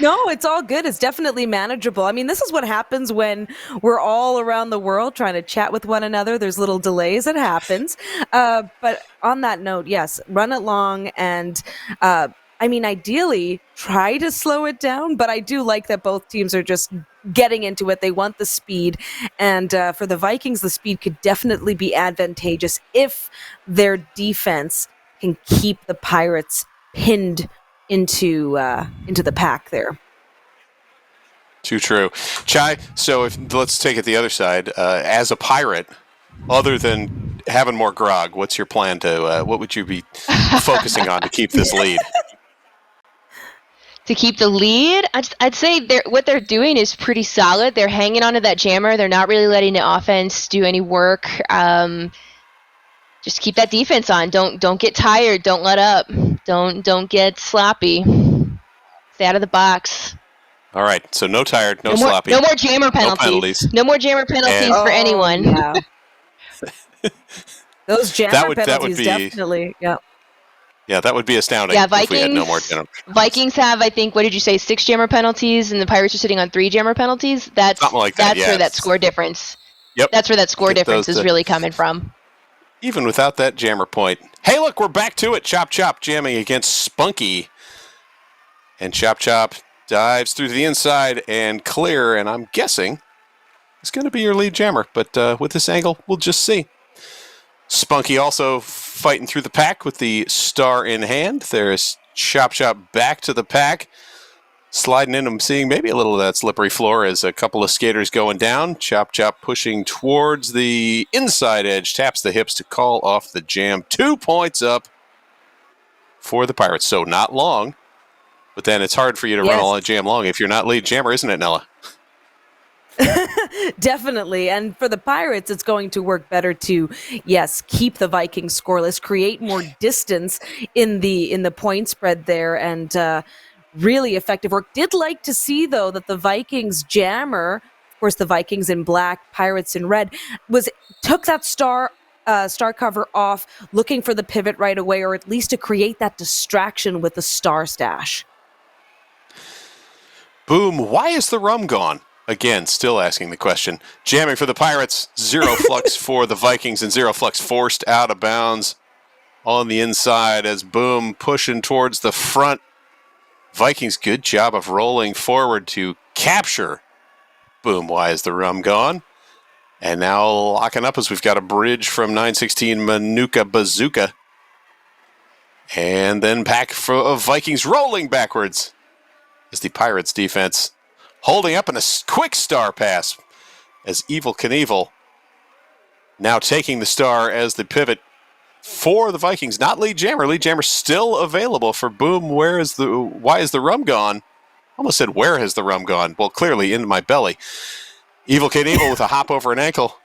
it's all good. It's definitely manageable. I mean, this is what happens when we're all around the world trying to chat with one another. There's little delays. It happens. But on that note, yes, run it long and ideally try to slow it down, but I do like that both teams are just getting into it. They want the speed, and for the Vikings, the speed could definitely be advantageous if their defense can keep the Pirates pinned into the pack there. Too true. Chai, so let's take it the other side. As a Pirate, other than having more grog, what's your plan what would you be focusing on to keep this lead? To keep the lead, I'd say what they're doing is pretty solid. They're hanging onto that jammer. They're not really letting the offense do any work. Just keep that defense on. Don't get tired. Don't let up. Don't get sloppy. Stay out of the box. All right. So no tired, no sloppy. No more jammer penalties. No more jammer penalties for anyone. Yeah. Those jammer penalties definitely. Yeah. Yeah, that would be astounding. Yeah, if we had no more jammer penalties. Vikings have, I think, what did you say, 6 jammer penalties, and the Pirates are sitting on 3 jammer penalties? Something like that, That's where that score difference. Yep. That's where that score difference is really coming from. Even without that jammer point. Hey, look, we're back to it. Chop Chop jamming against Spunky. And Chop Chop dives through the inside and clear, and I'm guessing it's going to be your lead jammer. But with this angle, we'll just see. Spunky also fighting through the pack with the star in hand. There's Chop Chop back to the pack. Sliding in, I'm seeing maybe a little of that slippery floor as a couple of skaters going down. Chop Chop pushing towards the inside edge. Taps the hips to call off the jam. 2 points up for the Pirates. So not long. But then it's hard for you to run a jam long if you're not lead jammer, isn't it, Nella? Definitely. And for the Pirates, it's going to work better to, keep the Vikings scoreless, create more distance in the point spread there, and really effective work. Did like to see, though, that the Vikings jammer, of course, the Vikings in black, Pirates in red, took that star cover off, looking for the pivot right away, or at least to create that distraction with the star stash. Boom. Why is the rum gone? Again, still asking the question. Jamming for the Pirates, 0 flux for the Vikings, and 0 flux forced out of bounds on the inside as Boom pushing towards the front. Vikings, good job of rolling forward to capture Boom. Why is the rum gone? And now locking up as we've got a bridge from 916 Manuka Bazooka. And then pack of Vikings rolling backwards as the Pirates defense holding up in a quick star pass as Evil Knievel now taking the star as the pivot for the Vikings. Not lead jammer. Lead jammer still available for Boom. Why is the rum gone? Almost said, where has the rum gone? Well, clearly into my belly. Evil Knievel with a hop over an ankle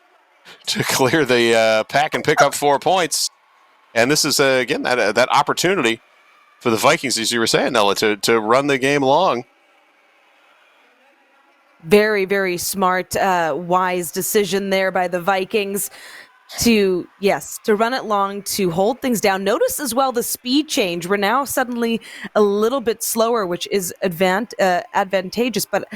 to clear the pack and pick up 4 points. And this is, again, that opportunity for the Vikings, as you were saying, Nella, to run the game long Very, very smart, wise decision there by the Vikings to run it long, to hold things down. Notice as well the speed change. We're now suddenly a little bit slower, which is advantageous, but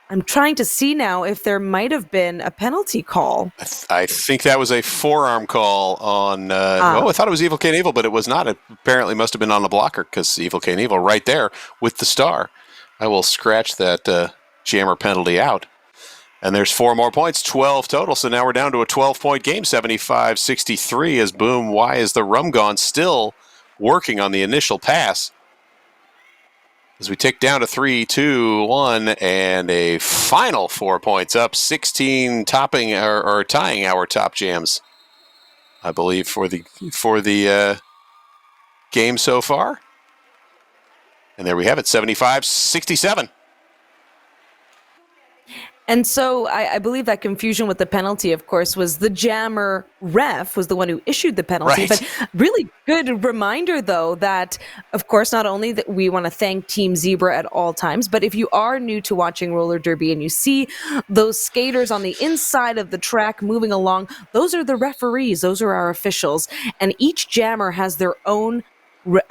I'm trying to see now if there might have been a penalty call. I think that was a forearm call on, I thought it was Evil Knievel, but it was not. It apparently must have been on the blocker because Evil Knievel right there with the star. I will scratch that jammer penalty out. And there's 4 more points, 12 total. So now we're down to a 12-point game, 75-63 as boom, why is the rum gone? Still working on the initial pass. As we tick down to 3, 2, 1, and a final 4 points up, 16 topping or tying our top jams, I believe, for the game so far. And there we have it, 75-67. And so I believe that confusion with the penalty, of course, was the jammer ref was the one who issued the penalty. Right. But really good reminder, though, that, of course, not only that we want to thank Team Zebra at all times, but if you are new to watching roller derby and you see those skaters on the inside of the track moving along, those are the referees. Those are our officials. And each jammer has their own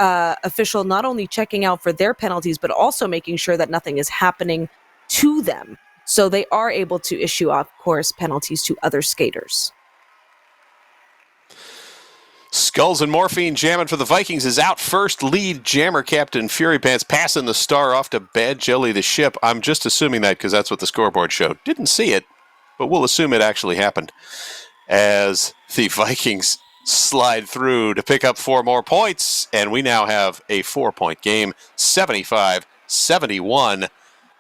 official, not only checking out for their penalties, but also making sure that nothing is happening to them. So they are able to issue, of course, penalties to other skaters. Skulls and Morphine jamming for the Vikings is out first. Lead jammer Captain Fury Pants passing the star off to Bad Jelly the ship. I'm just assuming that because that's what the scoreboard showed. Didn't see it, but we'll assume it actually happened. As the Vikings slide through to pick up 4 more points, and we now have a 4-point game, 75-71.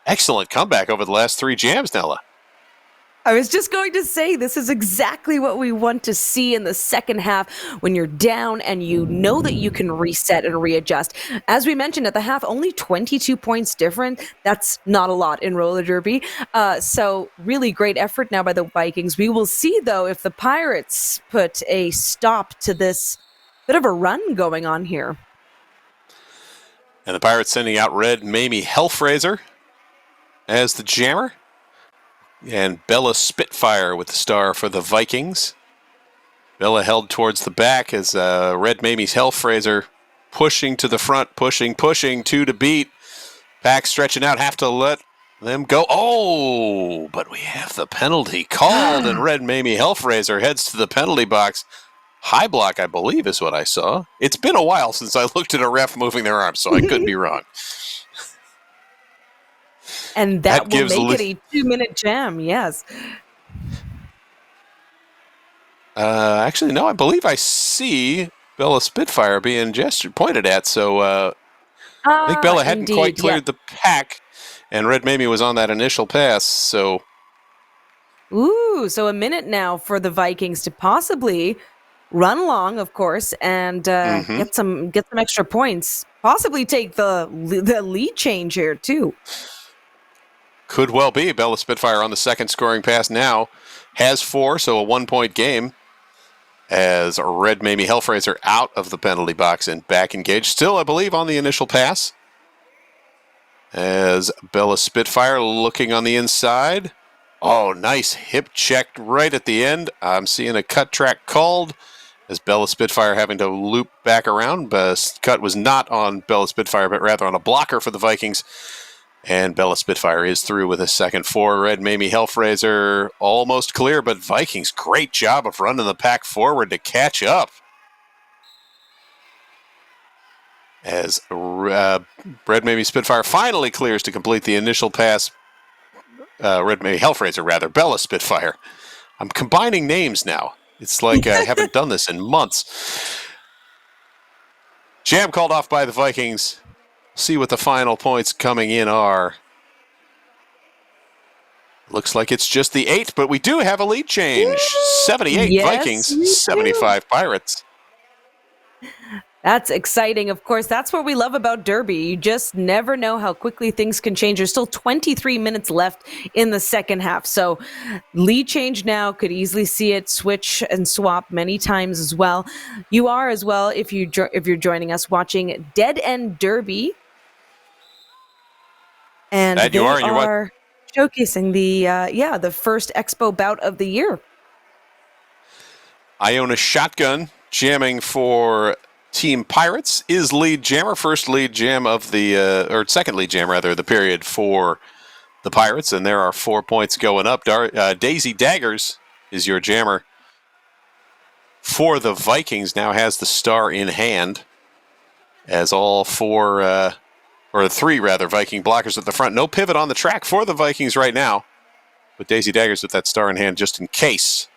Excellent comeback over the last 3 jams, Nella. I was just going to say, this is exactly what we want to see in the second half when you're down and you know that you can reset and readjust. As we mentioned at the half, only 22 points different. That's not a lot in roller derby. So really great effort now by the Vikings. We will see, though, if the Pirates put a stop to this bit of a run going on here. And the Pirates sending out Red Mamie Hellfraiser as the jammer. And Bella Spitfire with the star for the Vikings. Bella held towards the back as Red Mamie's Hellfraiser pushing to the front, pushing, 2 to beat. Pack stretching out, have to let them go. Oh, but we have the penalty called, and Red Mamie Hellfraiser heads to the penalty box. High block, I believe, is what I saw. It's been a while since I looked at a ref moving their arms, so I could be wrong. And that will make it a 2-minute jam, yes. Actually, no, I believe I see Bella Spitfire being pointed at, so I think Bella hadn't quite cleared the pack, and Red Mamie was on that initial pass, so... Ooh, so a minute now for the Vikings to possibly run along, of course, and get some extra points. Possibly take the lead change here, too. Could well be. Bella Spitfire on the second scoring pass now. Has 4, so a 1-point game. As Red Mamie Hellfraiser out of the penalty box and back engaged. Still, I believe, on the initial pass. As Bella Spitfire looking on the inside. Oh, nice hip check right at the end. I'm seeing a cut track called. As Bella Spitfire having to loop back around. Cut was not on Bella Spitfire, but rather on a blocker for the Vikings. And Bella Spitfire is through with a second 4. Red Mamie Hellfraiser almost clear, but Vikings, great job of running the pack forward to catch up. As Red Mamie Spitfire finally clears to complete the initial pass. Red Mamie Hellfraiser, rather. Bella Spitfire. I'm combining names now. It's like I haven't done this in months. Jam called off by the Vikings. See what the final points coming in are. Looks like it's just the 8, but we do have a lead change. 78 Vikings, 75 Pirates. That's exciting. Of course, that's what we love about Derby. You just never know how quickly things can change. There's still 23 minutes left in the second half. So lead change now, could easily see it switch and swap many times as well. You are as well, if you're joining us, watching Dead End Derby. And that you are, showcasing the first Expo bout of the year. Iona Shotgun jamming for Team Pirates is lead jammer. First lead jam of the, or second lead jam rather, of the period for the Pirates, and there are 4 points going up. Daisy Daggers is your jammer for the Vikings. Now has the star in hand, as all four, or three rather, Viking blockers at the front. No pivot on the track for the Vikings right now, but Daisy Daggers with that star in hand just in case,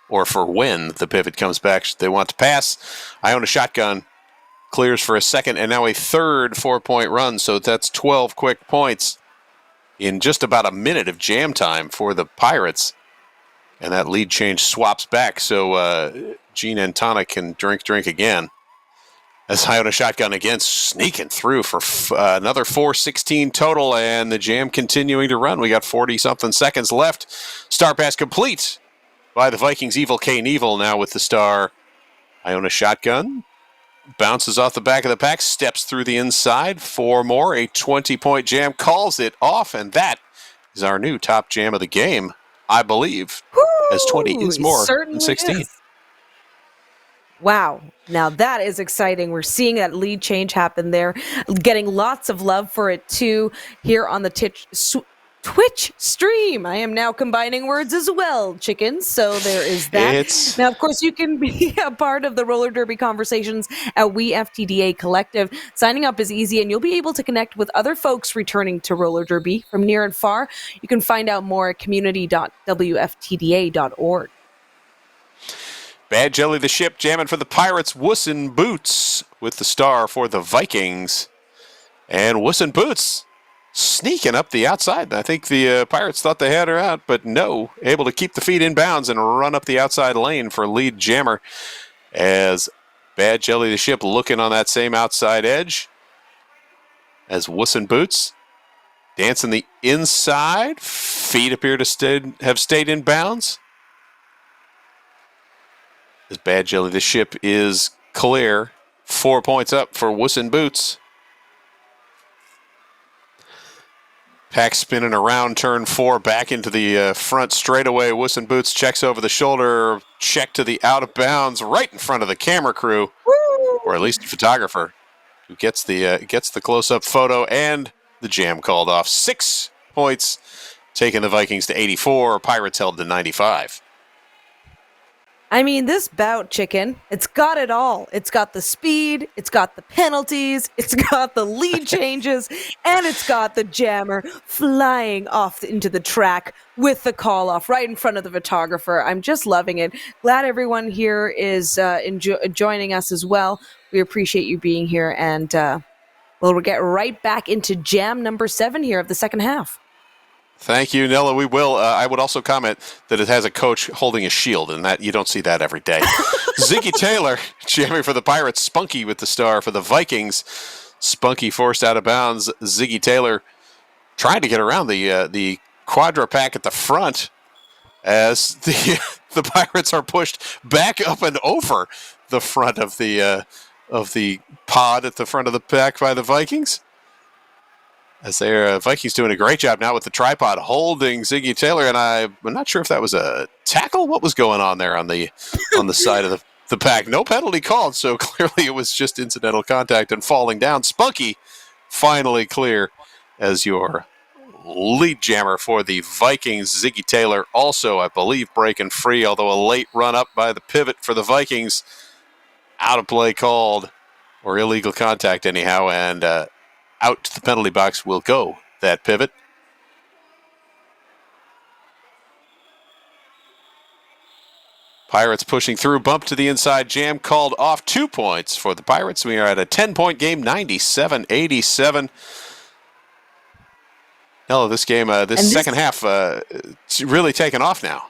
or for when the pivot comes back should they want to pass. Iona Shotgun clears for a second and now a third 4-point run, so that's 12 quick points in just about a minute of jam time for the Pirates. And that lead change swaps back, so Gene Antona can drink again. As Iona Shotgun again sneaking through for another 4:16 total, and the jam continuing to run. We got 40-something seconds left. Star pass complete by the Vikings. Evil Knievel now with the star. Iona Shotgun bounces off the back of the pack, steps through the inside. 4 more, a 20-point jam, calls it off, and that is our new top jam of the game, I believe, as 20 is more than 16. Is. Wow. Now that is exciting. We're seeing that lead change happen there. Getting lots of love for it too here on the Twitch stream. I am now combining words as well, chickens. So there is that. Now, of course, you can be a part of the roller derby conversations at We FTDA Collective. Signing up is easy, and you'll be able to connect with other folks returning to roller derby from near and far. You can find out more at community.wftda.org. Bad Jelly the Ship jamming for the Pirates. Wussin Boots with the star for the Vikings. And Wussin Boots sneaking up the outside. I think the Pirates thought they had her out, but no. Able to keep the feet in bounds and run up the outside lane for lead jammer. As Bad Jelly the Ship looking on that same outside edge. As Wussin Boots dancing the inside. Feet appear to have stayed in bounds. As Bad Jelly the Ship is clear. 4 points up for Wussin Boots. Pack spinning around turn 4 back into the front straightaway. Wussin Boots checks over the shoulder. Check to the out of bounds right in front of the camera crew. Woo! Or at least the photographer who gets the close-up photo and the jam called off. 6 points taking the Vikings to 84. Pirates held to 95. I mean, this bout, chicken, it's got it all. It's got the speed, it's got the penalties, it's got the lead changes, and it's got the jammer flying off into the track with the call off right in front of the photographer. I'm just loving it. Glad everyone here is joining us as well. We appreciate you being here, and we'll get right back into jam number 7 here of the second half. Thank you, Nella. We will. I would also comment that it has a coach holding a shield, and that you don't see that every day. Ziggy Taylor jamming for the Pirates. Spunky with the star for the Vikings. Spunky forced out of bounds. Ziggy Taylor trying to get around the quadra pack at the front as the Pirates are pushed back up and over the front of the pod at the front of the pack by the Vikings. As their Vikings doing a great job now with the tripod holding Ziggy Taylor, and I'm not sure if that was a tackle. What was going on there on the side of the pack? No penalty called, so clearly it was just incidental contact and falling down. Spunky finally clear as your lead jammer for the Vikings. Ziggy Taylor also, I believe, breaking free, although a late run up by the pivot for the Vikings. Out of play called, or illegal contact anyhow, and out to the penalty box will go that pivot. Pirates pushing through, bump to the inside, jam called off. 2 points for the Pirates. We are at a 10-point game, 97-87. Hello, this game, this second half, it's really taken off now.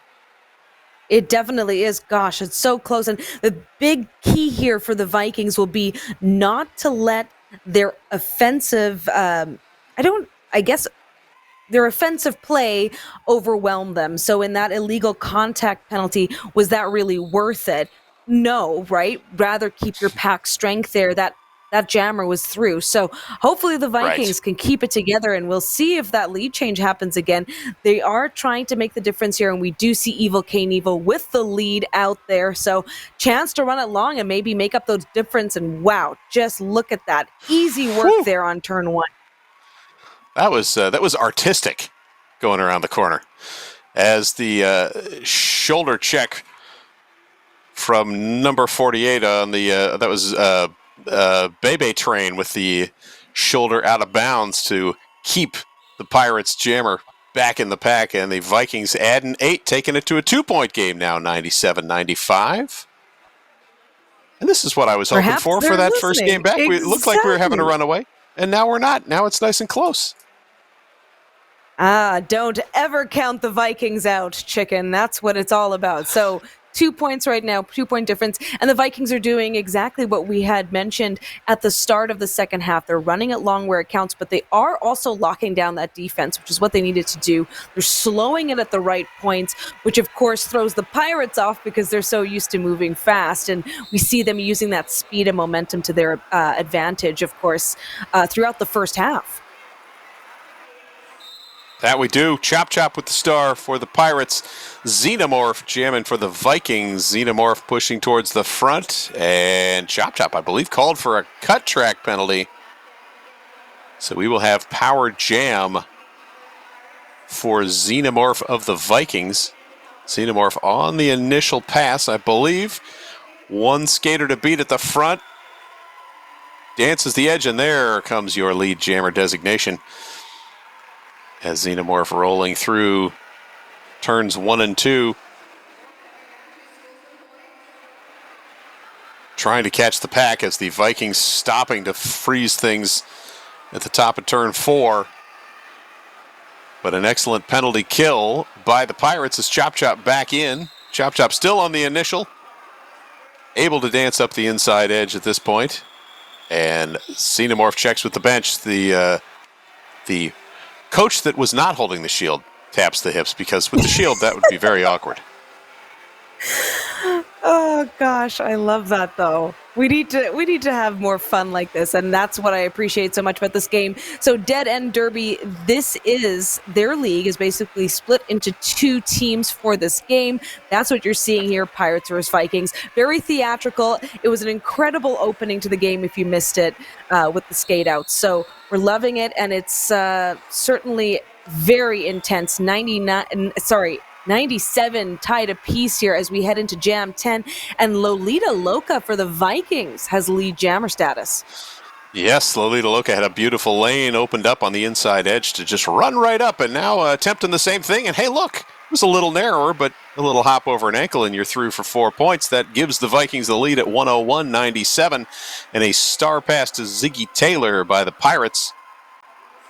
It definitely is. Gosh, it's so close. And the big key here for the Vikings will be not to let their offensive, their offensive play overwhelm them. So in that illegal contact penalty, was that really worth it? No, right? Rather keep your pack strength there. That that jammer was through. So hopefully the Vikings can keep it together, and we'll see if that lead change happens again. They are trying to make the difference here, and we do see Evil Knievel with the lead out there. So chance to run it long and maybe make up those difference. And wow, just look at that. Easy work there on turn one. That was artistic going around the corner. As the shoulder check from number 48 on the that was Bebe Train with the shoulder out of bounds to keep the Pirates jammer back in the pack, and the Vikings add an 8, taking it to a 2-point game now, 97-95. And this is what I was hoping for that first game back. Exactly. It looked like we were having a runaway, and now we're not. Now it's nice and close. Don't ever count the Vikings out, chicken. That's what it's all about. So 2 points right now, 2-point difference. And the Vikings are doing exactly what we had mentioned at the start of the second half. They're running it long where it counts, but they are also locking down that defense, which is what they needed to do. They're slowing it at the right points, which of course throws the Pirates off because they're so used to moving fast. And we see them using that speed and momentum to their advantage, of course, throughout the first half. That we do. Chop Chop with the star for the Pirates. Xenomorph jamming for the Vikings. Xenomorph pushing towards the front. And Chop Chop, I believe, called for a cut track penalty. So we will have power jam for Xenomorph of the Vikings. Xenomorph on the initial pass, I believe. One skater to beat at the front. Dances the edge, and there comes your lead jammer designation. As Xenomorph rolling through turns 1 and 2. Trying to catch the pack as the Vikings stopping to freeze things at the top of turn 4. But an excellent penalty kill by the Pirates as Chop Chop back in. Chop Chop still on the initial. Able to dance up the inside edge at this point. And Xenomorph checks with the bench. The coach that was not holding the shield taps the hips, because with the shield that would be very awkward. Oh gosh, I love that though. We need to have more fun like this, and that's what I appreciate so much about this game. So Dead End Derby, this is their league is basically split into 2 teams for this game. That's what you're seeing here, Pirates versus Vikings. Very theatrical. It was an incredible opening to the game if you missed it with the skate outs. So we're loving it, and it's certainly very intense. 97 tied apiece here as we head into Jam 10, and Lolita Loca for the Vikings has lead jammer status. Yes, Lolita Loca had a beautiful lane opened up on the inside edge to just run right up, and now attempting the same thing. And hey, look, it was a little narrower, but a little hop over an ankle, and you're through for 4 points. That gives the Vikings the lead at 101-97, and a star pass to Ziggy Taylor by the Pirates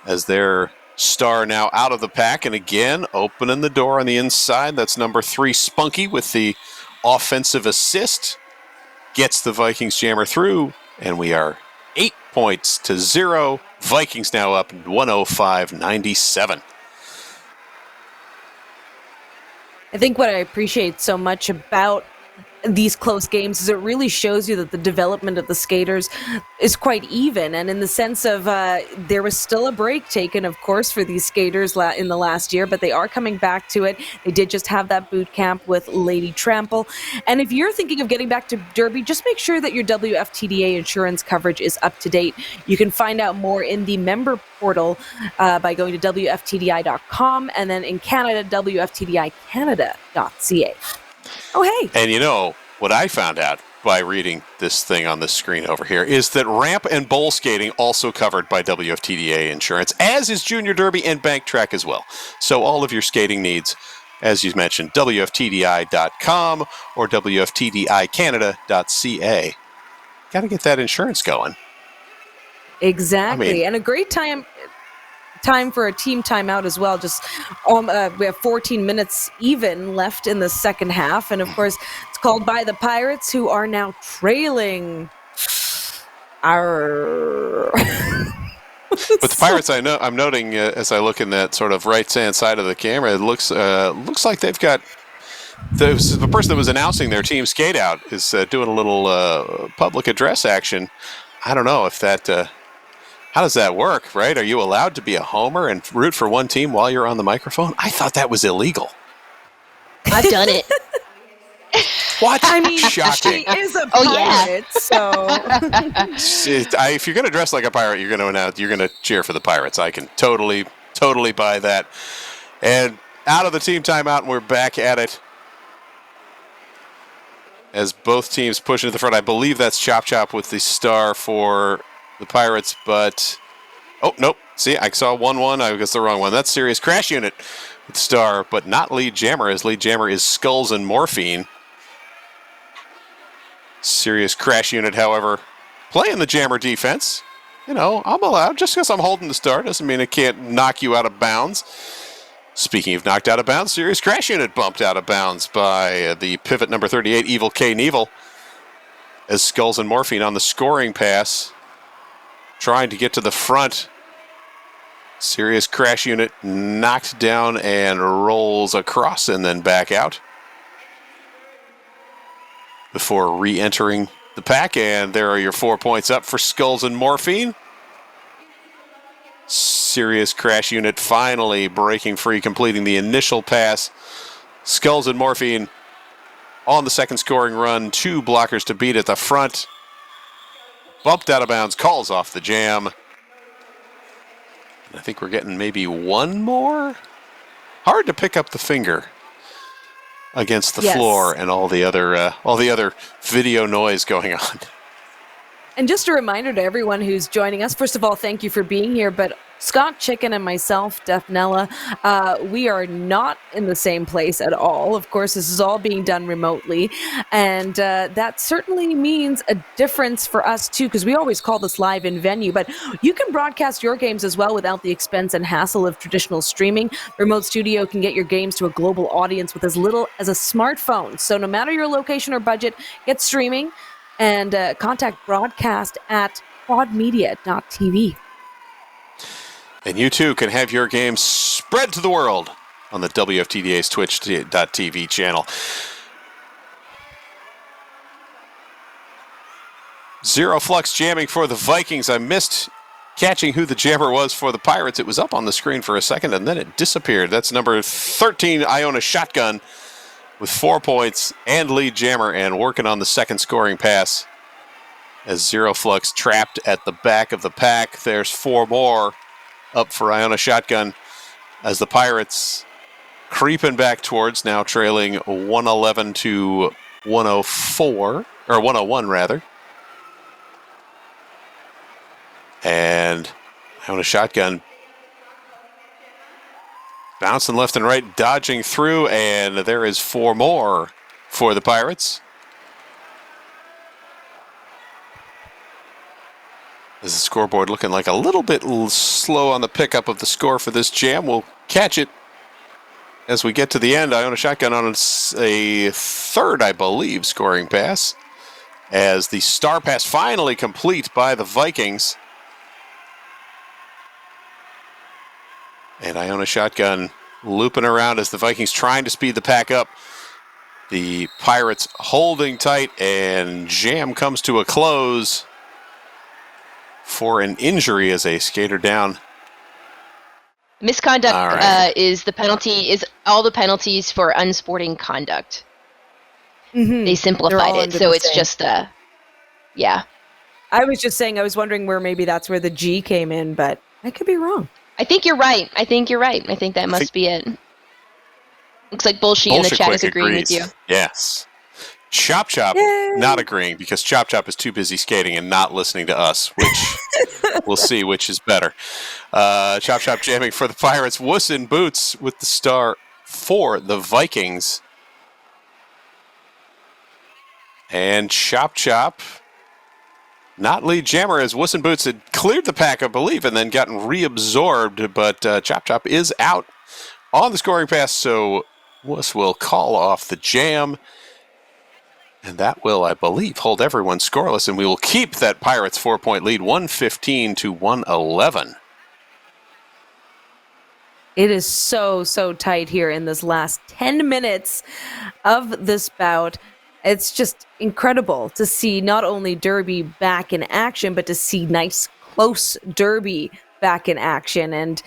as their star now out of the pack, and again opening the door on the inside. That's number 3 Spunky with the offensive assist. Gets the Vikings jammer through, and we are 8-0. Vikings now up 105-97. I think what I appreciate so much about these close games is it really shows you that the development of the skaters is quite even, and in the sense of there was still a break taken, of course, for these skaters in the last year, but they are coming back to it. They did just have that boot camp with Lady Trample, and if you're thinking of getting back to Derby, just make sure that your WFTDA insurance coverage is up to date. You can find out more in the member portal by going to WFTDI.com, and then in Canada, WFTDICanada.ca. Oh, hey. And you know, what I found out by reading this thing on this screen over here is that ramp and bowl skating also covered by WFTDA insurance, as is junior derby and bank track as well. So all of your skating needs, as you mentioned, WFTDI.com or WFTDICanada.ca. Got to get that insurance going. Exactly. I mean, and a great time for a team timeout as well. Just we have 14 minutes even left in the second half, and of course it's called by the Pirates, who are now trailing. But the Pirates, I'm noting as I look in that sort of right-hand side of the camera, it looks like they've got the person that was announcing their team skate out is doing a little public address action. I don't know if that. How does that work, right? Are you allowed to be a homer and root for one team while you're on the microphone? I thought that was illegal. I've done it. What? I mean, Shocking. she is a Oh, yeah. pirate, so If you're going to dress like a pirate, you're going to cheer for the Pirates. I can totally buy that. And out of the team timeout, and we're back at it as both teams push into the front. I believe that's Chop Chop with the star for the Pirates, but oh nope. See, I saw 1-1. I guess the wrong one. That's Serious Crash Unit with star, but not Lead Jammer, as Lead Jammer is Skulls and Morphine. Serious Crash Unit, however, playing the Jammer defense. You know, I'm allowed. Just because I'm holding the star doesn't mean it can't knock you out of bounds. Speaking of knocked out of bounds, Serious Crash Unit bumped out of bounds by the pivot number 38, Evil K. Neville, as Skulls and Morphine on the scoring pass, trying to get to the front. Serious Crash Unit knocked down and rolls across and then back out before re-entering the pack. And there are your 4 points up for Skulls and Morphine. Serious Crash Unit finally breaking free, completing the initial pass. Skulls and Morphine on the second scoring run. 2 blockers to beat at the front. Bumped out of bounds, calls off the jam. I think we're getting maybe one more. Hard to pick up the finger against the floor and all the other video noise going on. And just a reminder to everyone who's joining us, first of all, thank you for being here. But Scott Chicken and myself, Defnella, we are not in the same place at all. Of course, this is all being done remotely. And that certainly means a difference for us, too, because we always call this live in venue. But you can broadcast your games as well without the expense and hassle of traditional streaming. Remote Studio can get your games to a global audience with as little as a smartphone. So no matter your location or budget, get streaming. And contact broadcast at quadmedia.tv. And you too can have your game spread to the world on the WFTDA's Twitch.tv channel. Zero Flux jamming for the Vikings. I missed catching who the jammer was for the Pirates. It was up on the screen for a second and then it disappeared. That's number 13, Iona Shotgun, with 4 points and Lead Jammer, and working on the second scoring pass as Zero Flux trapped at the back of the pack. There's 4 more up for Iona Shotgun as the Pirates creeping back towards, now trailing 111 to 104, or 101 rather. And Iona Shotgun bouncing left and right, dodging through, and there is 4 more for the Pirates. As the scoreboard looking like a little bit slow on the pickup of the score for this jam. We'll catch it as we get to the end. Iona Shotgun on a third, I believe, scoring pass, as the star pass finally complete by the Vikings. And Iona Shotgun looping around as the Vikings trying to speed the pack up. The Pirates holding tight, and jam comes to a close for an injury as a skater down. Misconduct is the penalty, is all the penalties for unsporting conduct. Mm-hmm. They simplified it, so it's just yeah. I was just saying, I was wondering where maybe that's where the G came in, but I could be wrong. I think you're right. I think that must be it. Looks like Bullshit in the chat is agreeing with you. Yes. Chop Chop not agreeing, because Chop Chop is too busy skating and not listening to us, which we'll see which is better. Chop Chop jamming for the Pirates. Wuss in Boots with the star for the Vikings. And Chop Chop, not Lead Jammer, as Wuss in Boots had cleared the pack, I believe, and then gotten reabsorbed, but Chop Chop is out on the scoring pass, so Wuss will call off the jam. And that will, I believe, hold everyone scoreless, and we will keep that Pirates 4-point lead, 115 to 111. It is so tight here in this last 10 minutes of this bout. It's just incredible to see not only Derby back in action, but to see nice, close Derby back in action. And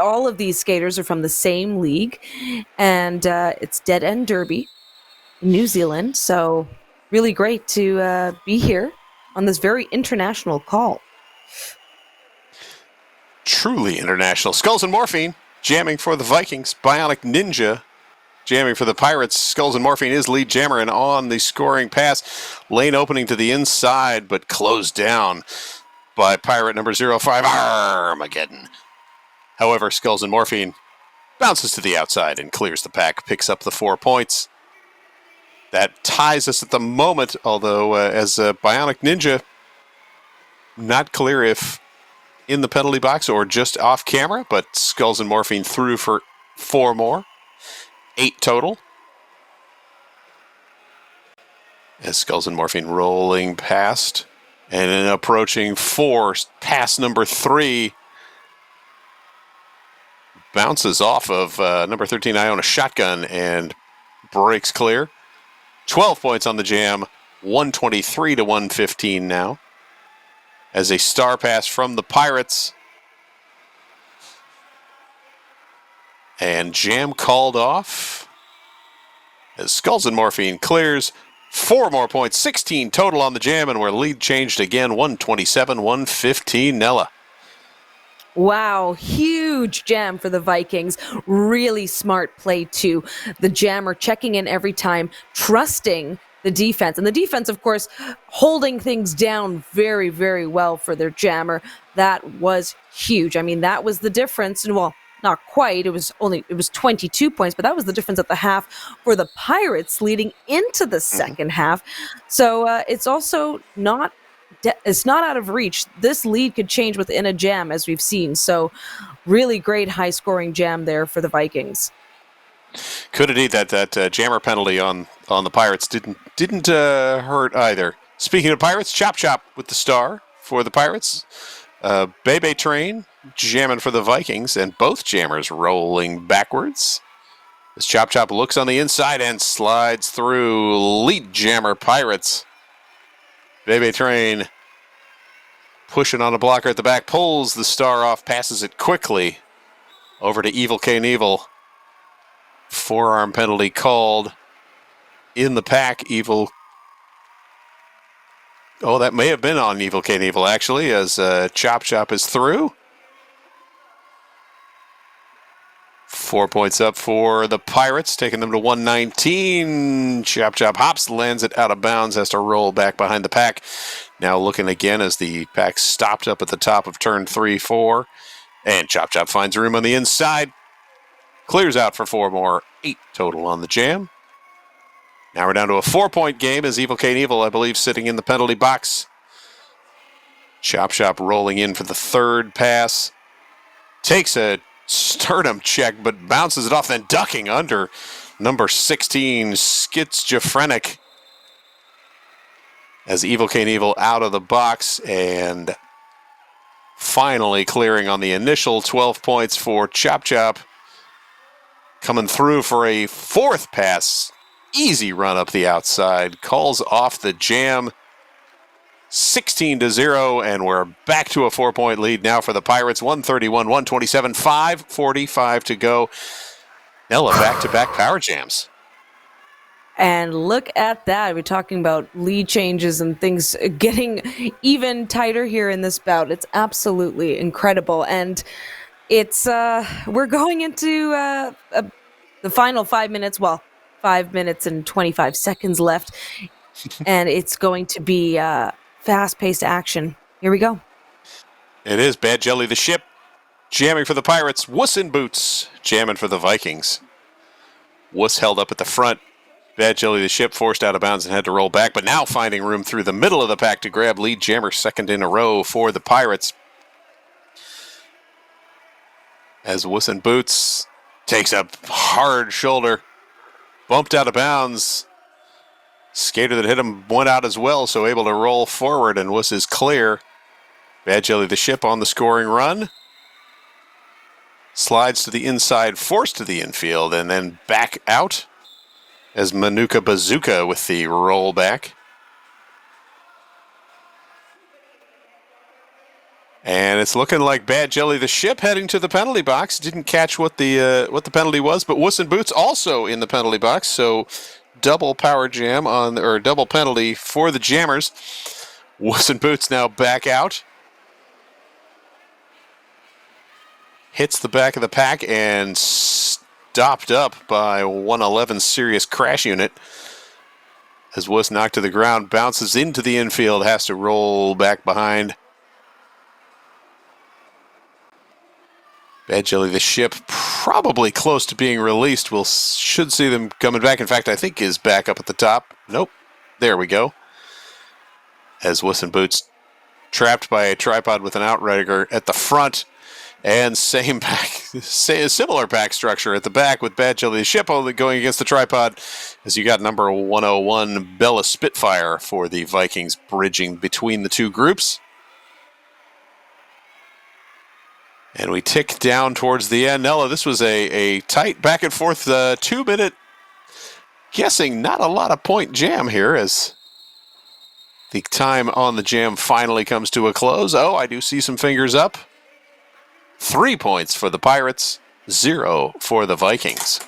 all of these skaters are from the same league, and it's Dead End Derby in New Zealand. So really great to be here on this very international call. Truly international. Skulls and Morphine jamming for the Vikings. Bionic Ninja jamming for the Pirates. Skulls and Morphine is lead jammer, and on the scoring pass, lane opening to the inside, but closed down by Pirate number 05, Armageddon. However, Skulls and Morphine bounces to the outside and clears the pack, picks up the 4 points. That ties us at the moment, although as Bionic Ninja, not clear if in the penalty box or just off camera, but Skulls and Morphine through for 4 more. 8 total. As Skulls and Morphine rolling past and then approaching 4, pass number 3 bounces off of number 13 Iona Shotgun and breaks clear. 12 points on the jam, 123 to 115 now. As a star pass from the Pirates. And jam called off. As Skulls and Morphine clears, 4 more points, 16 total on the jam, and we're lead changed again, 127-115, Nella. Wow, huge jam for the Vikings. Really smart play too. The jammer checking in every time, trusting the defense. And the defense, of course, holding things down very, very well for their jammer. That was huge. I mean, that was the difference. And well, not quite. It was 22 points, but that was the difference at the half for the Pirates leading into the second half. So it's also not out of reach. This lead could change within a jam, as we've seen. So really great high-scoring jam there for the Vikings. Could indeed. That jammer penalty on the Pirates didn't hurt either. Speaking of Pirates, Chop Chop with the star for the Pirates. Bebe Train jamming for the Vikings, and both jammers rolling backwards. As Chop Chop looks on the inside and slides through, lead jammer Pirates. Bebe Train pushing on a blocker at the back, pulls the star off, passes it quickly over to Evil Knievel. Forearm penalty called in the pack. Evil. Oh, that may have been on Evil Knievel, actually, as Chop Chop is through. 4 points up for the Pirates, taking them to 119. Chop Chop hops, lands it out of bounds, has to roll back behind the pack. Now looking again as the pack stopped up at the top of turn 3-4. And Chop Chop finds room on the inside. Clears out for 4 more. 8 total on the jam. Now we're down to a 4-point game as Evil Knievel, I believe, sitting in the penalty box. Chop Chop rolling in for the third pass. Takes a sternum check, but bounces it off, then ducking under number 16, Schizophrenic. As Evil Knievel out of the box and finally clearing on the initial 12 points for Chop Chop. Coming through for a 4th pass. Easy run up the outside. Calls off the jam. 16-0, and we're back to a 4-point lead now for the Pirates. 131-127, 5:45 to go. Nella, back-to-back power jams. And look at that. We're talking about lead changes and things getting even tighter here in this bout. It's absolutely incredible. And it's we're going into the final 5 minutes. Well, 5 minutes and 25 seconds left. And it's going to be fast-paced action. Here we go. It is Bad Jelly the Ship jamming for the Pirates. Wuss in Boots jamming for the Vikings. Wuss held up at the front. Bad Jelly the Ship forced out of bounds and had to roll back, but now finding room through the middle of the pack to grab lead jammer, second in a row for the Pirates. As Wuss in Boots takes a hard shoulder, bumped out of bounds. Skater that hit him went out as well, so able to roll forward, and Wuss is clear. Bad Jelly the Ship on the scoring run. Slides to the inside, forced to the infield, and then back out. as Manuka Bazooka with the rollback. And it's looking like Bad Jelly the ship heading to the penalty box. Didn't catch what the penalty was, but Wuss and Boots also in the penalty box. So double power jam double penalty for the Jammers. Wuss and Boots now back out. Hits the back of the pack and stopped up by 111 Serious Crash Unit. As Wuss knocked to the ground, bounces into the infield, has to roll back behind. Bad Jelly the ship probably close to being released. Should see them coming back. In fact, I think is back up at the top. Nope. There we go. As Wuss and Boots trapped by a tripod with an outrigger at the front. And similar pack structure at the back with Bad Jelly the ship only going against the tripod. As you got number 101 Bella Spitfire for the Vikings bridging between the two groups. And we tick down towards the end. Nella, this was a tight back and forth 2 minute, guessing not a lot of point jam here as the time on the jam finally comes to a close. Oh, I do see some fingers up. 3 points for the Pirates, 0 for the Vikings.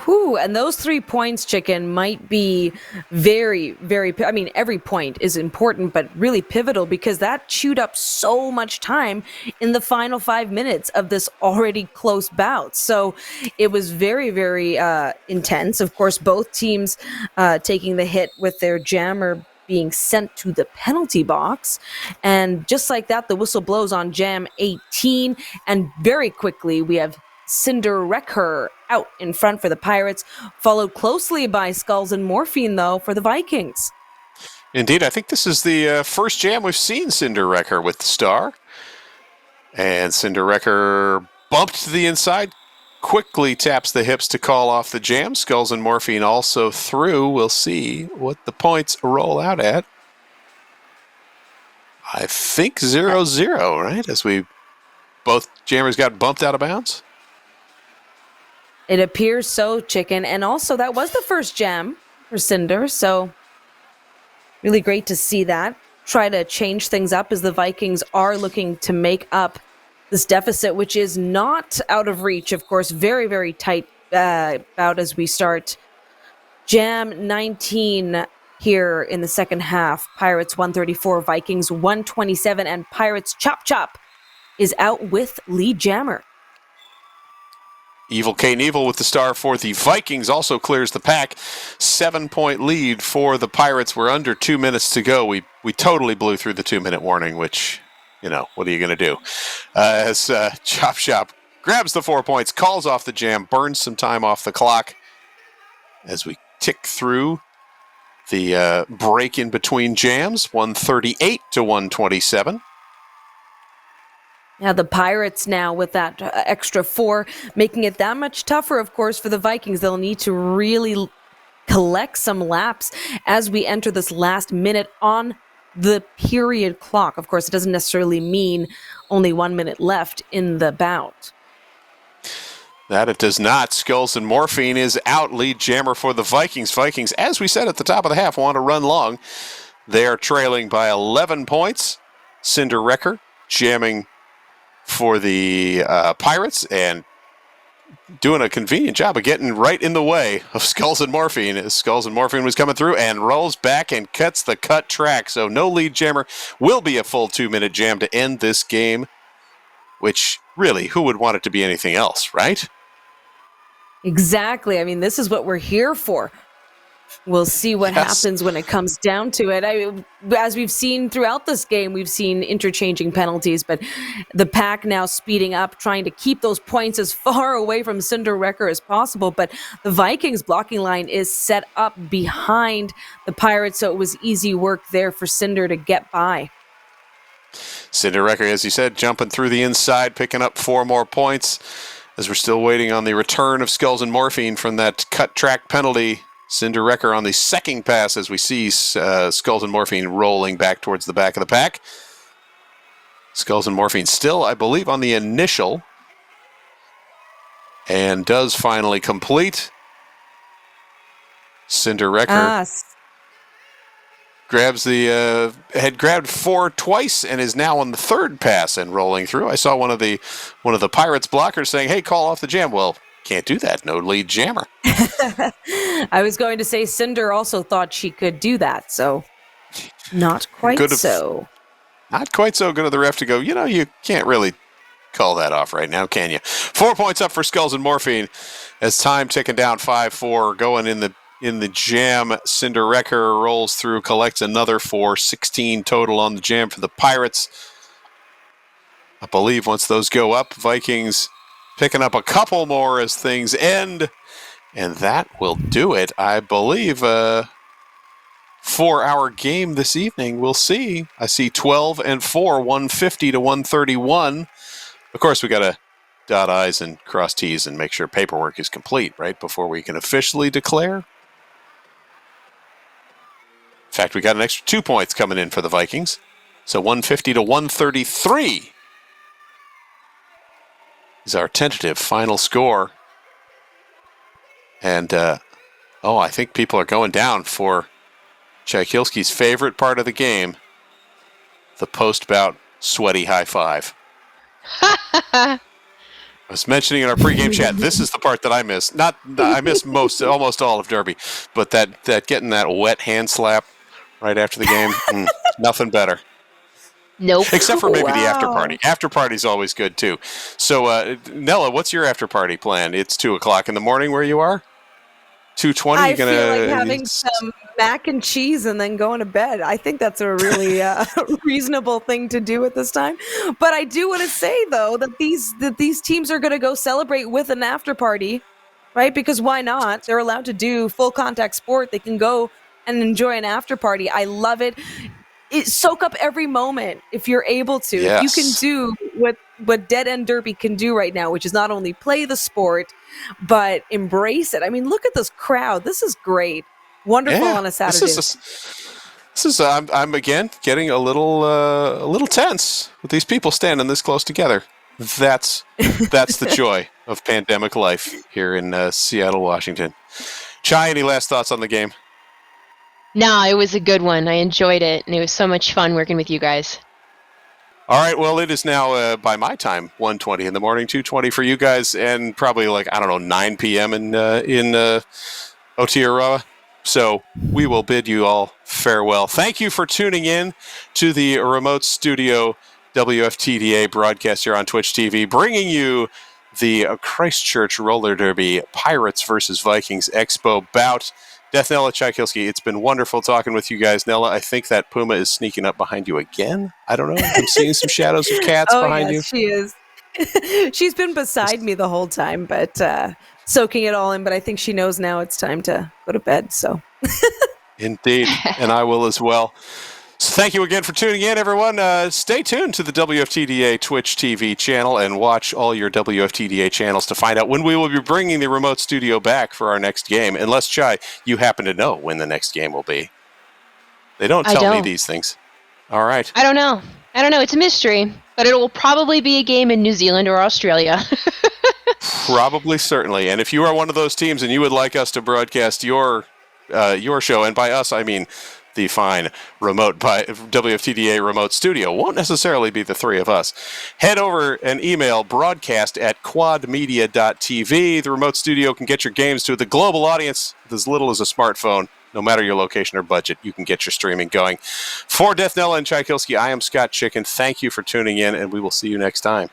Whew, and those 3 points, Chicken, might be very, very, I mean, every point is important, but really pivotal because that chewed up so much time in the final 5 minutes of this already close bout. So it was very, very intense. Of course, both teams taking the hit with their jammer being sent to the penalty box. And just like that, the whistle blows on jam 18. And very quickly, we have Cinder Wrecker out in front for the Pirates, followed closely by Skulls and Morphine, though, for the Vikings. Indeed, I think this is the first jam we've seen Cinder Wrecker with the star. And Cinder Wrecker bumped to the inside, quickly taps the hips to call off the jam. Skulls and Morphine also through. We'll see what the points roll out at. I think 0-0, right? As both jammers got bumped out of bounds. It appears so, Chicken. And also, that was the first jam for Cinder, so really great to see that. Try to change things up as the Vikings are looking to make up this deficit, which is not out of reach, of course. Very, very tight bout as we start. Jam 19 here in the second half. Pirates 134, Vikings 127, and Pirates Chop Chop is out with lead jammer. Evil Knievel with the star for the Vikings also clears the pack. 7-point lead for the Pirates. We're under 2 minutes to go. We totally blew through the 2-minute warning, which, what are you going to do? As Chop Chop grabs the 4 points, calls off the jam, burns some time off the clock. As we tick through the break in between jams, 138 to 127. Now the Pirates now with that extra 4, making it that much tougher, of course, for the Vikings. They'll need to really collect some laps as we enter this last minute on the period clock. Of course, it doesn't necessarily mean only 1 minute left in the bout. That it does not. Skulls and Morphine is out, lead jammer for the Vikings. Vikings, as we said at the top of the half, want to run long. They are trailing by 11 points. Cinder Wrecker jamming for the Pirates and doing a convenient job of getting right in the way of Skulls and Morphine as Skulls and Morphine was coming through and rolls back and cuts the cut track. So no lead jammer. Will be a full 2-minute jam to end this game, which really, who would want it to be anything else, right? Exactly. I mean, this is what we're here for. We'll see what happens when it comes down to it. As we've seen throughout this game, we've seen interchanging penalties, but the pack now speeding up, trying to keep those points as far away from Cinder Wrecker as possible. But the Vikings blocking line is set up behind the Pirates, so it was easy work there for Cinder to get by. Cinder Wrecker, as you said, jumping through the inside, picking up 4 more points as we're still waiting on the return of Skulls and Morphine from that cut track penalty. Cinder Wrecker on the second pass as we see Skulls and Morphine rolling back towards the back of the pack. Skulls and Morphine still, I believe, on the initial and does finally complete. Cinder Wrecker had grabbed 4 twice and is now on the 3rd pass and rolling through. I saw one of the Pirates blockers saying, "Hey, call off the jam." Well, can't do that. No lead jammer. I was going to say Cinder also thought she could do that, so not quite so. Not quite so good of the ref to go, you can't really call that off right now, can you? 4 points up for Skulls and Morphine as time ticking down 5-4 going in the jam. Cinder Wrecker rolls through, collects another 4, 16 total on the jam for the Pirates. I believe once those go up, Vikings picking up a couple more as things end, and that will do it. I believe 4-hour game this evening. We'll see. I see 12-4, 150 to 131. Of course, we got to dot I's and cross T's and make sure paperwork is complete, right, before we can officially declare. In fact, we got an extra 2 points coming in for the Vikings. So 150 to 133 is our tentative final score. And, I think people are going down for Tchaikovsky's favorite part of the game, the post-bout sweaty high five. I was mentioning in our pregame chat, this is the part that I miss. I miss almost all of Derby, but that getting that wet hand slap right after the game, nothing better. Nope. Except for maybe the after party. After party's always good too. So, Nella, what's your after party plan? It's 2:00 in the morning where you are. 2:20. I feel like having some mac and cheese and then going to bed. I think that's a really reasonable thing to do at this time. But I do want to say though that these teams are going to go celebrate with an after party, right? Because why not? They're allowed to do full contact sport. They can go and enjoy an after party. I love it. Soak up every moment if you're able to. Yes. You can do what Dead End Derby can do right now, which is not only play the sport, but embrace it. I mean, look at this crowd. This is great. Wonderful on a Saturday. This is I'm again getting a little tense with these people standing this close together. That's the joy of pandemic life here in Seattle, Washington. Chai, any last thoughts on the game? No, it was a good one. I enjoyed it, and it was so much fun working with you guys. All right, well, it is now, by my time, 1:20 in the morning, 2:20 for you guys, and probably 9 p.m. in Aotearoa. So we will bid you all farewell. Thank you for tuning in to the remote studio WFTDA broadcast here on Twitch TV, bringing you the Christchurch Roller Derby Pirates versus Vikings Expo bout. Death Nella Tchaikovsky, it's been wonderful talking with you guys. Nella, I think that puma is sneaking up behind you again. I don't know. I'm seeing some shadows of cats behind you. She is. She's been beside me the whole time, but soaking it all in. But I think she knows now it's time to go to bed. So, indeed, and I will as well. So thank you again for tuning in, everyone. Stay tuned to the WFTDA Twitch TV channel and watch all your WFTDA channels to find out when we will be bringing the remote studio back for our next game. Unless, Chai, you happen to know when the next game will be. They don't tell me these things. All right. I don't know. It's a mystery, but it will probably be a game in New Zealand or Australia. Probably, certainly. And if you are one of those teams and you would like us to broadcast your show, and by us I mean the fine remote by WFTDA remote studio, won't necessarily be the three of us. Head over and email broadcast@quadmedia.tv. The remote studio can get your games to the global audience with as little as a smartphone. No matter your location or budget, you can get your streaming going. For Death Nella and Tchaikovsky, I am Scott Chicken. Thank you for tuning in, and we will see you next time.